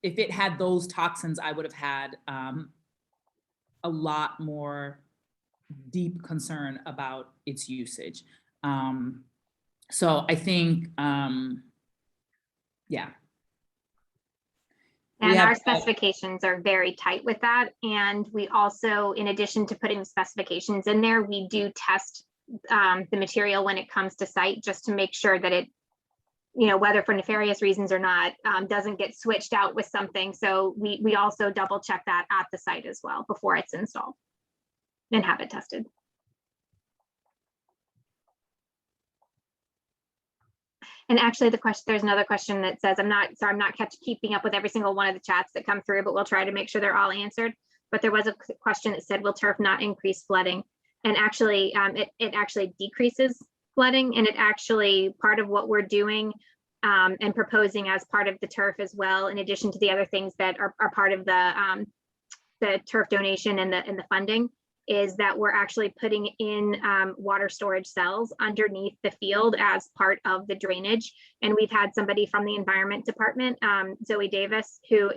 it had those toxins, I would have had a lot more deep concern about its usage. So I think, yeah. And our specifications are very tight with that. And we also, in addition to putting the specifications in there, we do test the material when it comes to site, just to make sure that it, you know, whether for nefarious reasons or not, doesn't get switched out with something. So we also double check that at the site as well before it's installed and have it tested. And actually there's another question that says, I'm not keeping up with every single one of the chats that come through, but we'll try to make sure they're all answered. But there was a question that said, will turf not increase flooding? And actually, it actually decreases flooding, and it actually, part of what we're doing and proposing as part of the turf as well, in addition to the other things that are part of the turf donation and the funding, is that we're actually putting in water storage cells underneath the field as part of the drainage. And we've had somebody from the Environment Department, Zoe Davis, who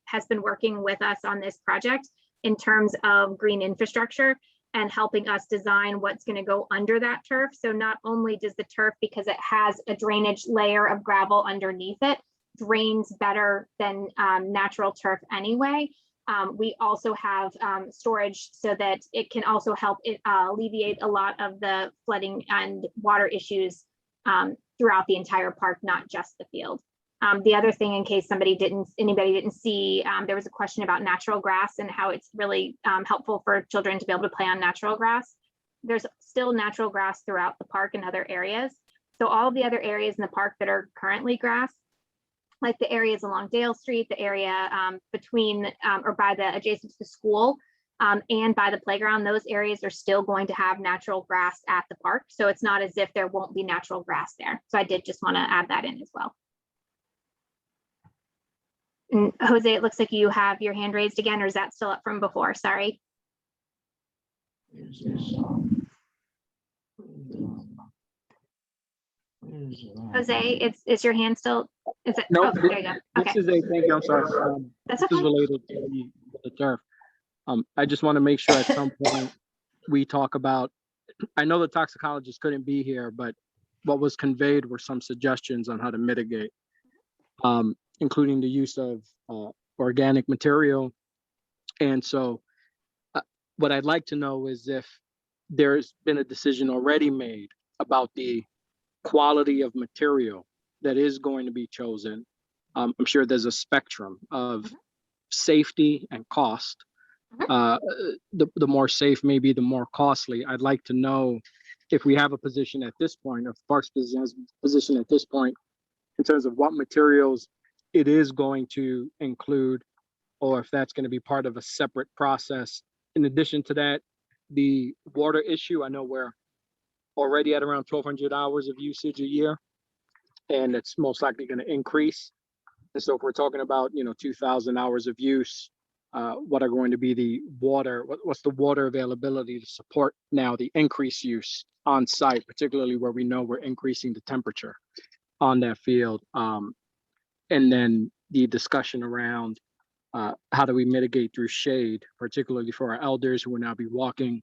has been working with us on this project in terms of green infrastructure and helping us design what's going to go under that turf. So not only does the turf, because it has a drainage layer of gravel underneath it, drains better than natural turf anyway, we also have storage so that it can also help alleviate a lot of the flooding and water issues throughout the entire park, not just the field. The other thing, in case anybody didn't see, there was a question about natural grass and how it's really helpful for children to be able to play on natural grass. There's still natural grass throughout the park and other areas. So all of the other areas in the park that are currently grass, like the areas along Dale Street, the area between or by the adjacent to the school and by the playground, those areas are still going to have natural grass at the park. So it's not as if there won't be natural grass there. So I did just want to add that in as well. And Jose, it looks like you have your hand raised again, or is that still up from before? Sorry. Jose, is your hand still? Is it? No, Oh, there you go. Okay. This is thank you, I'm sorry. That's This okay. is related to the turf. I just want to make sure at some point we talk about, I know the toxicologist couldn't be here, but what was conveyed were some suggestions on how to mitigate, including the use of organic material. And so what I'd like to know is if there's been a decision already made about the quality of material that is going to be chosen. I'm sure there's a spectrum of safety and cost. The more safe, maybe the more costly. I'd like to know if we have a position at this point, if Parks position at this point, in terms of what materials it is going to include, or if that's going to be part of a separate process. In addition to that, the water issue, I know we're already at around 1,200 hours of usage a year, and it's most likely going to increase. And so if we're talking about, 2,000 hours of use, what are going to be the water, what's the water availability to support now the increased use on site, particularly where we know we're increasing the temperature on that field. And then the discussion around how do we mitigate through shade, particularly for our elders who will now be walking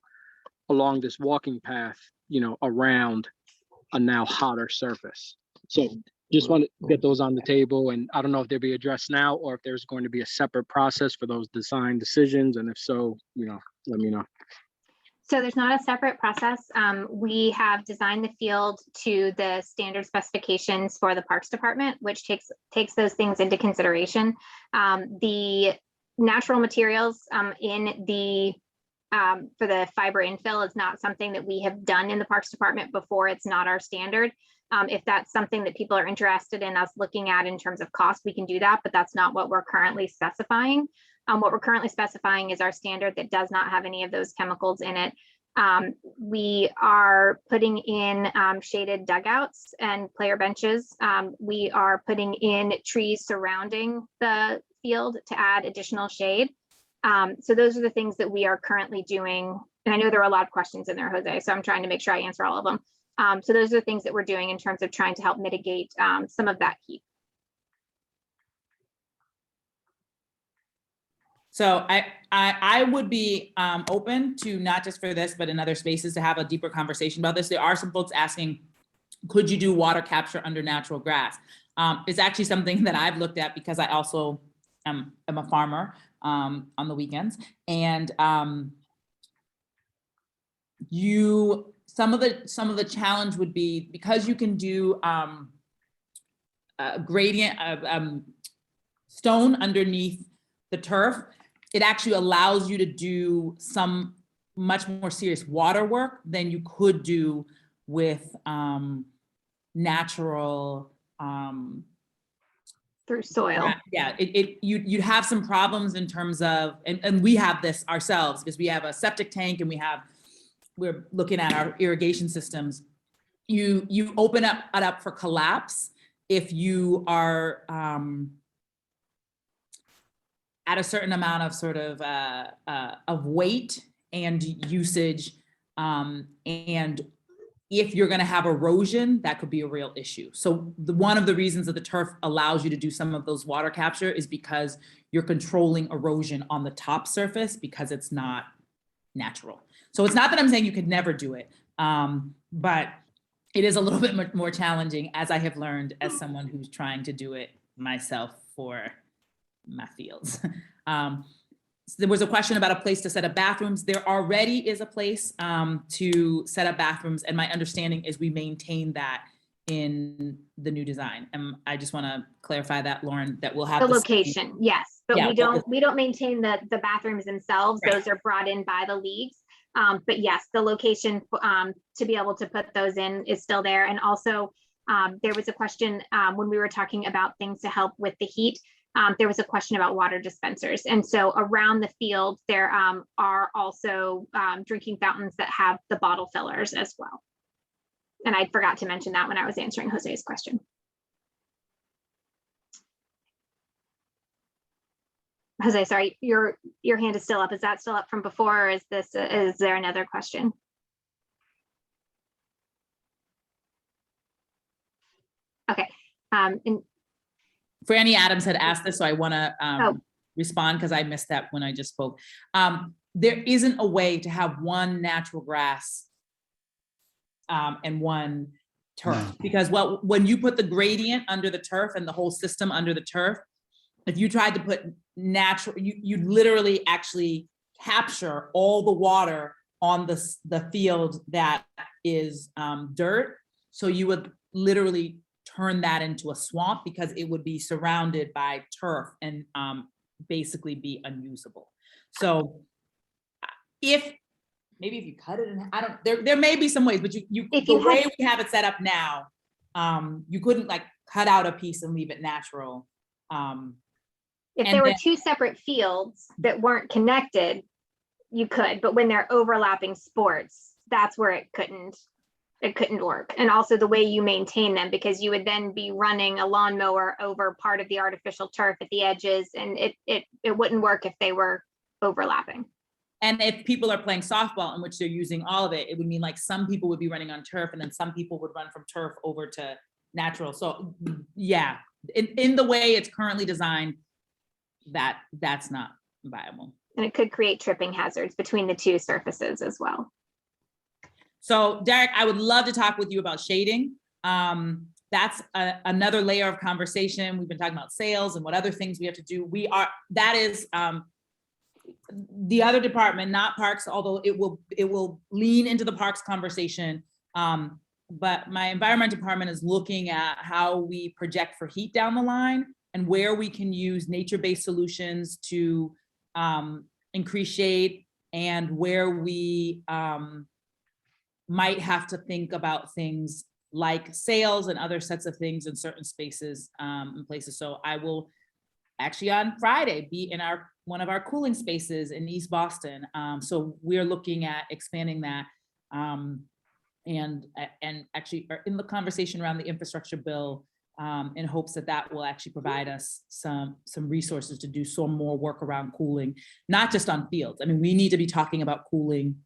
along this walking path, you know, around a now hotter surface. So just want to get those on the table, and I don't know if they'll be addressed now or if there's going to be a separate process for those design decisions, and if so, you know, let me know. So there's not a separate process. We have designed the field to the standard specifications for the Parks Department, which takes those things into consideration. The natural materials in the for the fiber infill is not something that we have done in the Parks Department before. It's not our standard. If that's something that people are interested in us looking at in terms of cost, we can do that, but that's not what we're currently specifying. What we're currently specifying is our standard that does not have any of those chemicals in it. We are putting in shaded dugouts and player benches. We are putting in trees surrounding the field to add additional shade. So those are the things that we are currently doing. And I know there are a lot of questions in there, Jose, so I'm trying to make sure I answer all of them. So those are the things that we're doing in terms of trying to help mitigate some of that heat. So I would be open to, not just for this, but in other spaces, to have a deeper conversation about this. There are some folks asking, could you do water capture under natural grass? It's actually something that I've looked at because I also am a farmer on the weekends. And some of the challenge would be, because you can do a gradient of stone underneath the turf, it actually allows you to do some much more serious water work than you could do with natural through soil. Yeah, you'd have some problems in terms of, and we have this ourselves because we have a septic tank and we're looking at our irrigation systems. You open it up for collapse if you are at a certain amount of sort of weight and usage, and if you're going to have erosion, that could be a real issue. So one of the reasons that the turf allows you to do some of those water capture is because you're controlling erosion on the top surface because it's not natural. So it's not that I'm saying you could never do it, but it is a little bit more challenging, as I have learned as someone who's trying to do it myself for my fields. So there was a question about a place to set up bathrooms. There already is a place to set up bathrooms, and my understanding is we maintain that in the new design. And I just want to clarify that, Lauren, that we'll have the location, yes, but yeah, we don't maintain the bathrooms themselves. Right. Those are brought in by the leagues. But yes, the location to be able to put those in is still there. And also there was a question when we were talking about things to help with the heat. There was a question about water dispensers. And so around the field, there are also drinking fountains that have the bottle fillers as well. And I forgot to mention that when I was answering Jose's question. Jose, sorry, your hand is still up. Is that still up from before, or is there another question? Okay. And Franny Adams had asked this, so I want to respond because I missed that when I just spoke. There isn't a way to have one natural grass and one turf, because when you put the gradient under the turf and the whole system under the turf, if you tried to put natural, you'd literally actually capture all the water on the field that is dirt. So you would literally turn that into a swamp because it would be surrounded by turf and basically be unusable. So if you cut it, there may be some ways, but the way we have it set up now, you couldn't like cut out a piece and leave it natural. If there were two separate fields that weren't connected, you could, but when they're overlapping sports, that's where it couldn't. it couldn't work. And also the way you maintain them, because you would then be running a lawnmower over part of the artificial turf at the edges, and it wouldn't work if they were overlapping. And if people are playing softball in which they're using all of it, it would mean like some people would be running on turf and then some people would run from turf over to natural. So yeah, in the way it's currently designed, that's not viable. And it could create tripping hazards between the two surfaces as well. So Derek, I would love to talk with you about shading. That's another layer of conversation. We've been talking about sales and what other things we have to do. That is the other department, not parks, although it will lean into the parks conversation. But my environment department is looking at how we project for heat down the line and where we can use nature-based solutions to increase shade, and where we might have to think about things like sales and other sets of things in certain spaces and places. So I will actually on Friday be in one of our cooling spaces in East Boston. So we're looking at expanding that and actually are in the conversation around the infrastructure bill in hopes that will actually provide us some resources to do some more work around cooling, not just on fields. I mean, we need to be talking about cooling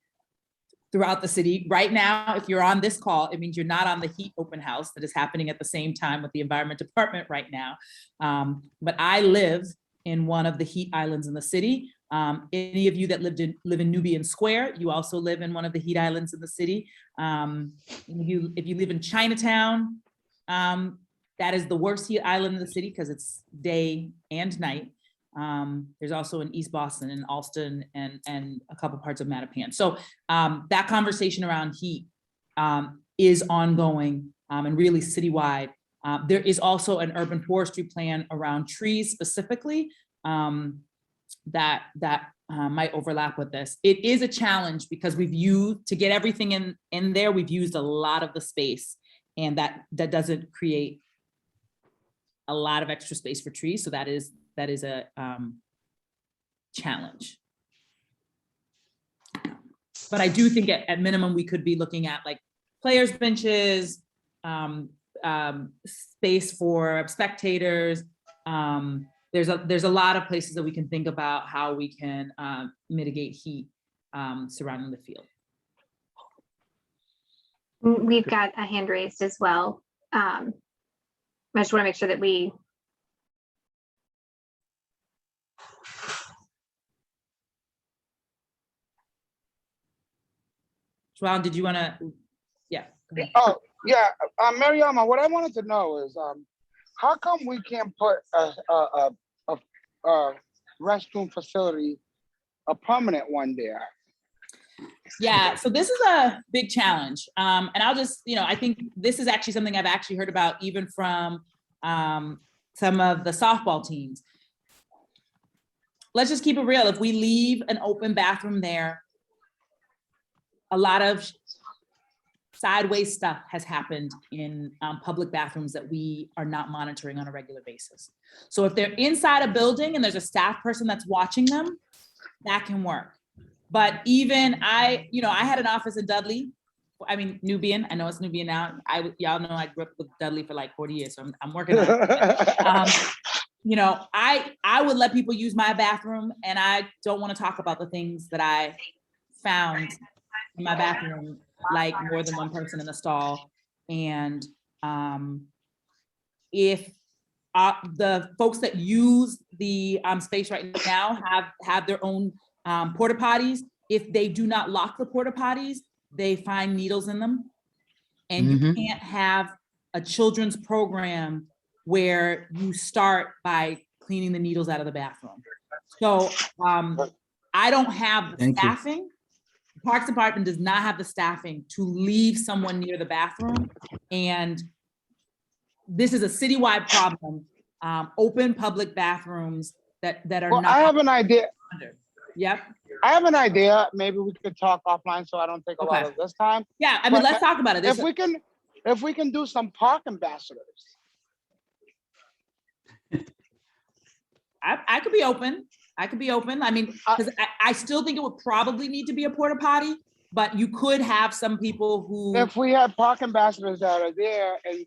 throughout the city. Right now, if you're on this call, it means you're not on the heat open house that is happening at the same time with the environment department right now. But I live in one of the heat islands in the city. Any of you that live in Nubian Square, you also live in one of the heat islands in the city. If you live in Chinatown, that is the worst heat island in the city because it's day and night. There's also in East Boston and Alston and a couple parts of Mattapan. So that conversation around heat is ongoing and really citywide. There is also an urban forestry plan around trees specifically that might overlap with this. It is a challenge because to get everything in there, we've used a lot of the space, and that doesn't create a lot of extra space for trees. So that is a challenge. But I do think at minimum, we could be looking at like players' benches, space for spectators. There's a lot of places that we can think about how we can mitigate heat surrounding the field. We've got a hand raised as well. I just want to make sure that we. Joel, did you want to? Yeah. Oh, yeah. Mariama, what I wanted to know is how come we can't put a restroom facility, a permanent one there? Yeah, so this is a big challenge. And I'll just, I think this is actually something I've actually heard about even from some of the softball teams. Let's just keep it real. If we leave an open bathroom there, a lot of sideways stuff has happened in public bathrooms that we are not monitoring on a regular basis. So if they're inside a building and there's a staff person that's watching them, that can work. But even I had an office in Dudley. I mean, Nubian. I know it's Nubian now. Y'all know I grew up with Dudley for like 40 years, so I'm working on it. I would let people use my bathroom, and I don't want to talk about the things that I found in my bathroom, like more than one person in the stall. And if the folks that use the space right now have their own porta potties, if they do not lock the porta potties, they find needles in them. And you can't have a children's program where you start by cleaning the needles out of the bathroom. So I don't have the staffing. The Parks Department does not have the staffing to leave someone near the bathroom. And this is a citywide problem. Open public bathrooms that are not. I have an idea. Yep. I have an idea. Maybe we could talk offline so I don't take a lot of this time. Yeah, I mean, let's talk about it. If we can do some park ambassadors. I could be open. I mean, because I still think it would probably need to be a porta potty, but you could have some people who. If we have park ambassadors that are there and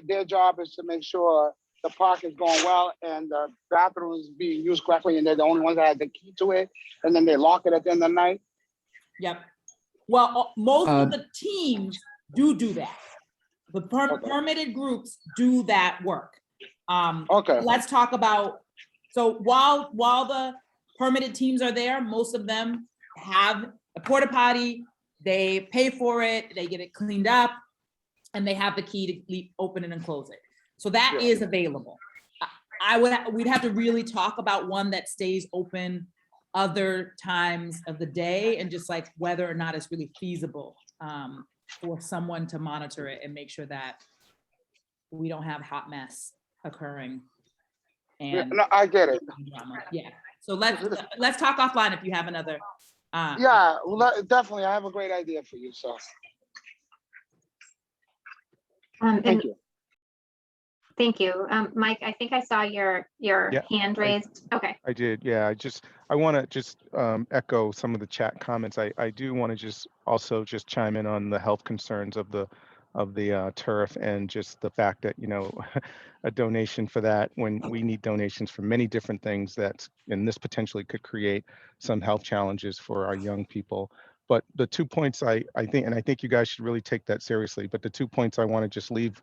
their job is to make sure the park is going well and the bathroom is being used correctly and they're the only ones that have the key to it, and then they lock it at the end of the night. Yep. Well, most of the teams do that. The permitted groups do that work. Okay. Let's talk about, so while the permitted teams are there, most of them have a porta potty, they pay for it, they get it cleaned up, and they have the key to open it and close it. So that is available. We'd have to really talk about one that stays open other times of the day and just like whether or not it's really feasible for someone to monitor it and make sure that we don't have hot mess occurring. And no, I get it. Yeah. So let's talk offline if you have another. Yeah, definitely. I have a great idea for you. So thank you. Thank you. Mike, I think I saw your hand raised. Okay. I did, yeah. I want to just echo some of the chat comments. I do want to just also just chime in on the health concerns of the turf and just the fact that, you know, a donation for that when we need donations for many different things and this potentially could create some health challenges for our young people. But the 2 points I think, and I think you guys should really take that seriously, but the 2 points I want to just leave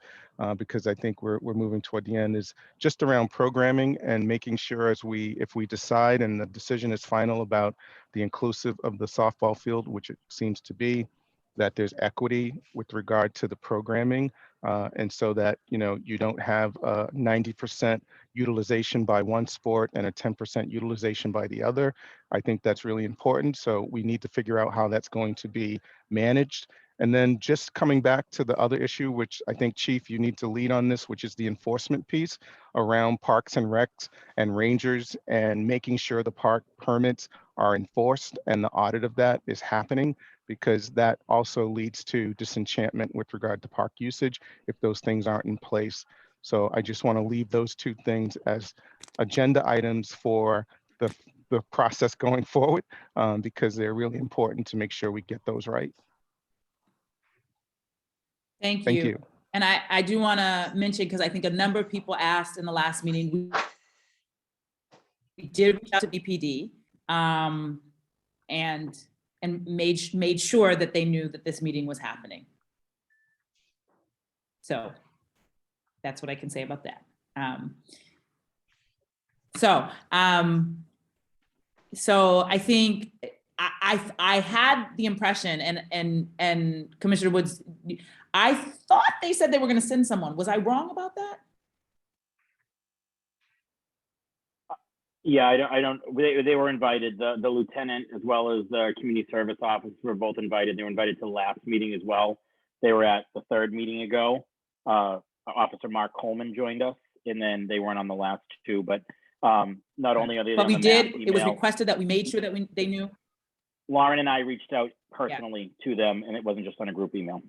because I think we're moving toward the end is just around programming and making sure if we decide and the decision is final about the inclusive of the softball field, which it seems to be, that there's equity with regard to the programming. And so that, you know, you don't have 90% utilization by one sport and a 10% utilization by the other. I think that's really important. So we need to figure out how that's going to be managed. And then just coming back to the other issue, which I think, Chief, you need to lead on this, which is the enforcement piece around parks and recs and rangers and making sure the park permits are enforced and the audit of that is happening, because that also leads to disenchantment with regard to park usage if those things aren't in place. So I just want to leave those 2 things as agenda items for the process going forward, because they're really important to make sure we get those right. Thank you. And I do want to mention, because I think a number of people asked in the last meeting, we did reach out to BPD and made sure that they knew that this meeting was happening. So that's what I can say about that. So I think I had the impression, and Commissioner Woods, I thought they said they were going to send someone. Was I wrong about that? Yeah, I don't. They were invited. The lieutenant as well as the community service officer were both invited. They were invited to the last meeting as well. They were at the 3rd meeting ago. Officer Mark Coleman joined us, and then they weren't on the last 2. But not only are they, but we did. It was requested that we made sure that they knew. Lauren and I reached out personally to them, and it wasn't just on a group email.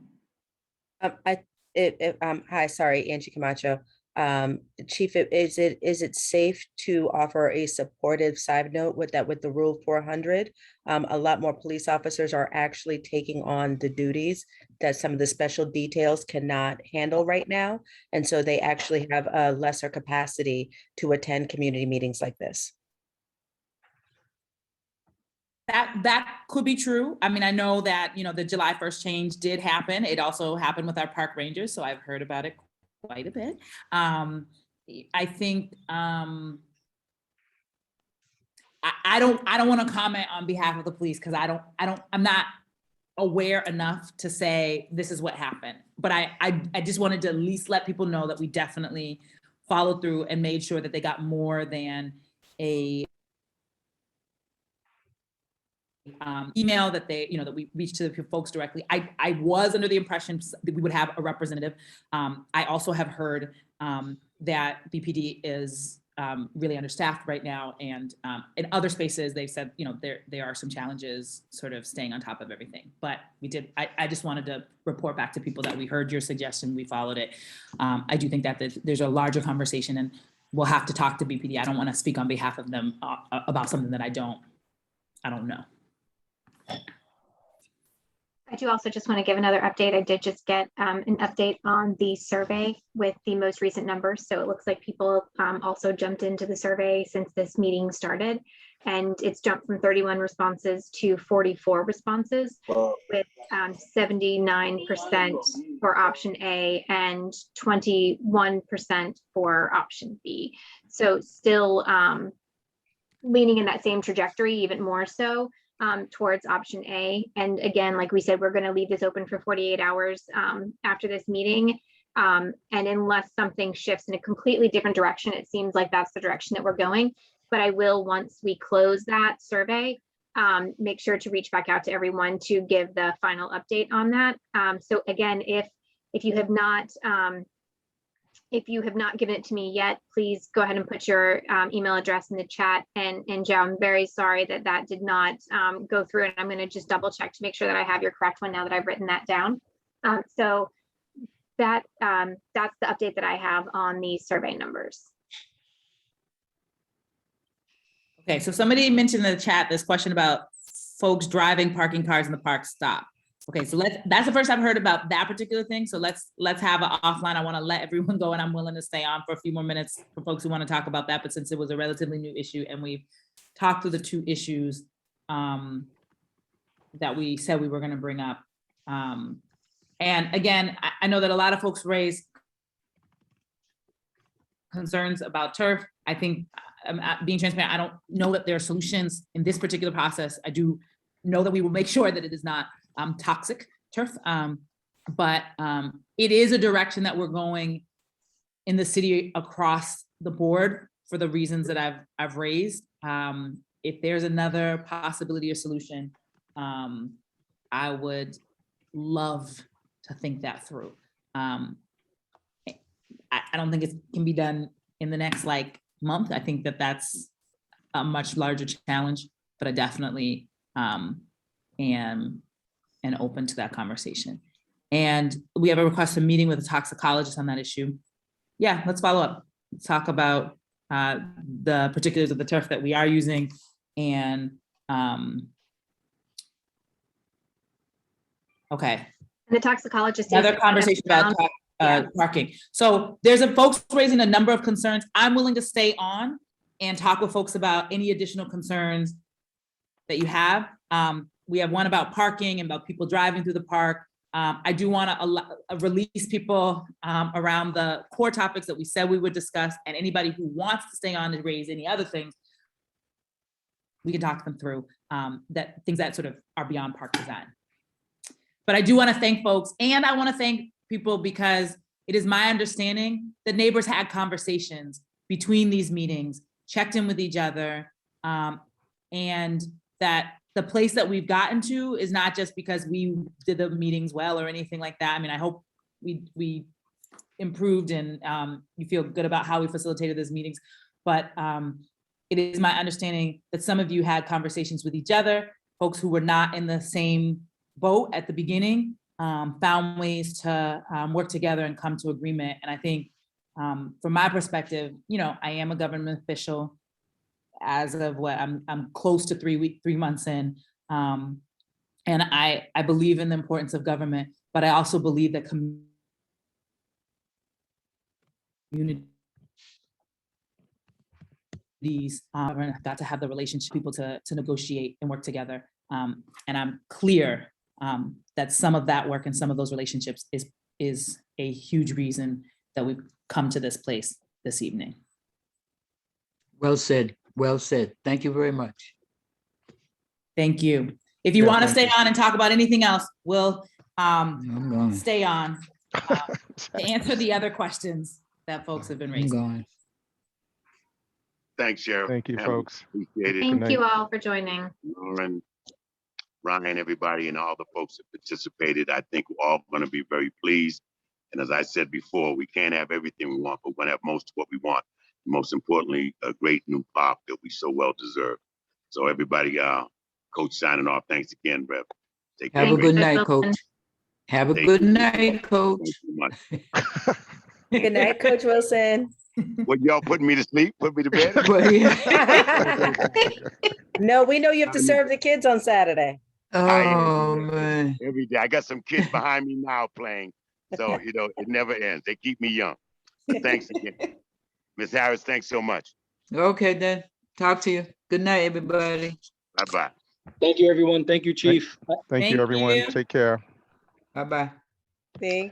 Hi, sorry, Angie Camacho. Chief, is it safe to offer a supportive side note with the Rule 400? A lot more police officers are actually taking on the duties that some of the special details cannot handle right now. And so they actually have a lesser capacity to attend community meetings like this. That could be true. I mean, I know that, you know, the July 1st change did happen. It also happened with our park rangers. So I've heard about it quite a bit. I think I don't want to comment on behalf of the police because I'm not aware enough to say this is what happened. But I just wanted to at least let people know that we definitely followed through and made sure that they got more than a email, that they, you know, that we reached to the folks directly. I was under the impression that we would have a representative. I also have heard that BPD is really understaffed right now, and in other spaces they've said, you know, there are some challenges sort of staying on top of everything. But we did. I just wanted to report back to people that we heard your suggestion, we followed it. I do think that there's a larger conversation, and we'll have to talk to BPD. I don't want to speak on behalf of them about something that I don't know. I do also just want to give another update. I did just get an update on the survey with the most recent numbers. So it looks like people also jumped into the survey since this meeting started. And it's jumped from 31 responses to 44 responses with 79% for option A and 21% for option B. So still leaning in that same trajectory, even more so. Towards option A. And again, like we said, we're going to leave this open for 48 hours after this meeting. And unless something shifts in a completely different direction, it seems like that's the direction that we're going. But I will, once we close that survey, make sure to reach back out to everyone to give the final update on that. So again, if you have not given it to me yet, please go ahead and put your email address in the chat. And Joe, I'm very sorry that that did not go through, and I'm going to just double check to make sure that I have your correct one now that I've written that down. So that's the update that I have on the survey numbers. Okay, so somebody mentioned in the chat this question about folks driving parking cars in the park stop. Okay, so that's the first I've heard about that particular thing. So let's have an offline. I want to let everyone go, and I'm willing to stay on for a few more minutes for folks who want to talk about that. But since it was a relatively new issue and we've talked through the two issues that we said we were going to bring up. And again, I know that a lot of folks raise concerns about turf. I think being transparent, I don't know that there are solutions in this particular process. I do know that we will make sure that it is not toxic turf, but it is a direction that we're going in the city across the board for the reasons that I've raised. If there's another possibility or solution, I would love to think that through. I don't think it can be done in the next month. I think that that's a much larger challenge, but I definitely am open to that conversation. And we have a request a meeting with a toxicologist on that issue. Yeah, let's follow up. Let's talk about the particulars of the turf that we are using and okay. The toxicologist. Another conversation about parking. So there's folks raising a number of concerns. I'm willing to stay on and talk with folks about any additional concerns that you have. We have one about parking and about people driving through the park. I do want to release people around the core topics that we said we would discuss, and anybody who wants to stay on to raise any other things, we can talk them through, that things that sort of are beyond park design. But I do want to thank folks, and I want to thank people because it is my understanding that neighbors had conversations between these meetings, checked in with each other, and that the place that we've gotten to is not just because we did the meetings well or anything like that. I mean, I hope we improved and you feel good about how we facilitated those meetings, but it is my understanding that some of you had conversations with each other, folks who were not in the same boat at the beginning, found ways to work together and come to agreement. And I think from my perspective, I am a government official as of what I'm close to 3 months in. And I believe in the importance of government, but I also believe that communities have got to have the relationship, people to negotiate and work together. And I'm clear that some of that work and some of those relationships is a huge reason that we've come to this place this evening. Well said. Well said. Thank you very much. Thank you. If you want to stay on and talk about anything else, we'll stay on to answer the other questions that folks have been raising. Thanks, Sheriff. Thank you, folks. Appreciate it. Thank you all for joining. Lauren, Ryan, everybody, and all the folks that participated. I think we're all going to be very pleased. And as I said before, we can't have everything we want, but we're going to have most of what we want. Most importantly, a great new park that we so well deserve. So everybody, Coach signing off. Thanks again, Rev. Take care. Have a good night, Coach. Have a good night, Coach. Thank you much. Good night, Coach Wilson. What, y'all putting me to sleep? Put me to bed? No, we know you have to serve the kids on Saturday. I am Oh, every day. man. Every day. I got some kids behind me now playing. So, you know, it never ends. They keep me young. Thanks again. Ms. Harris, thanks so much. Okay, then. Talk to you. Good night, everybody. Bye-bye. Thank you, everyone. Thank you, Chief. Thank you, Thank everyone. you. Take care. Bye-bye. Thank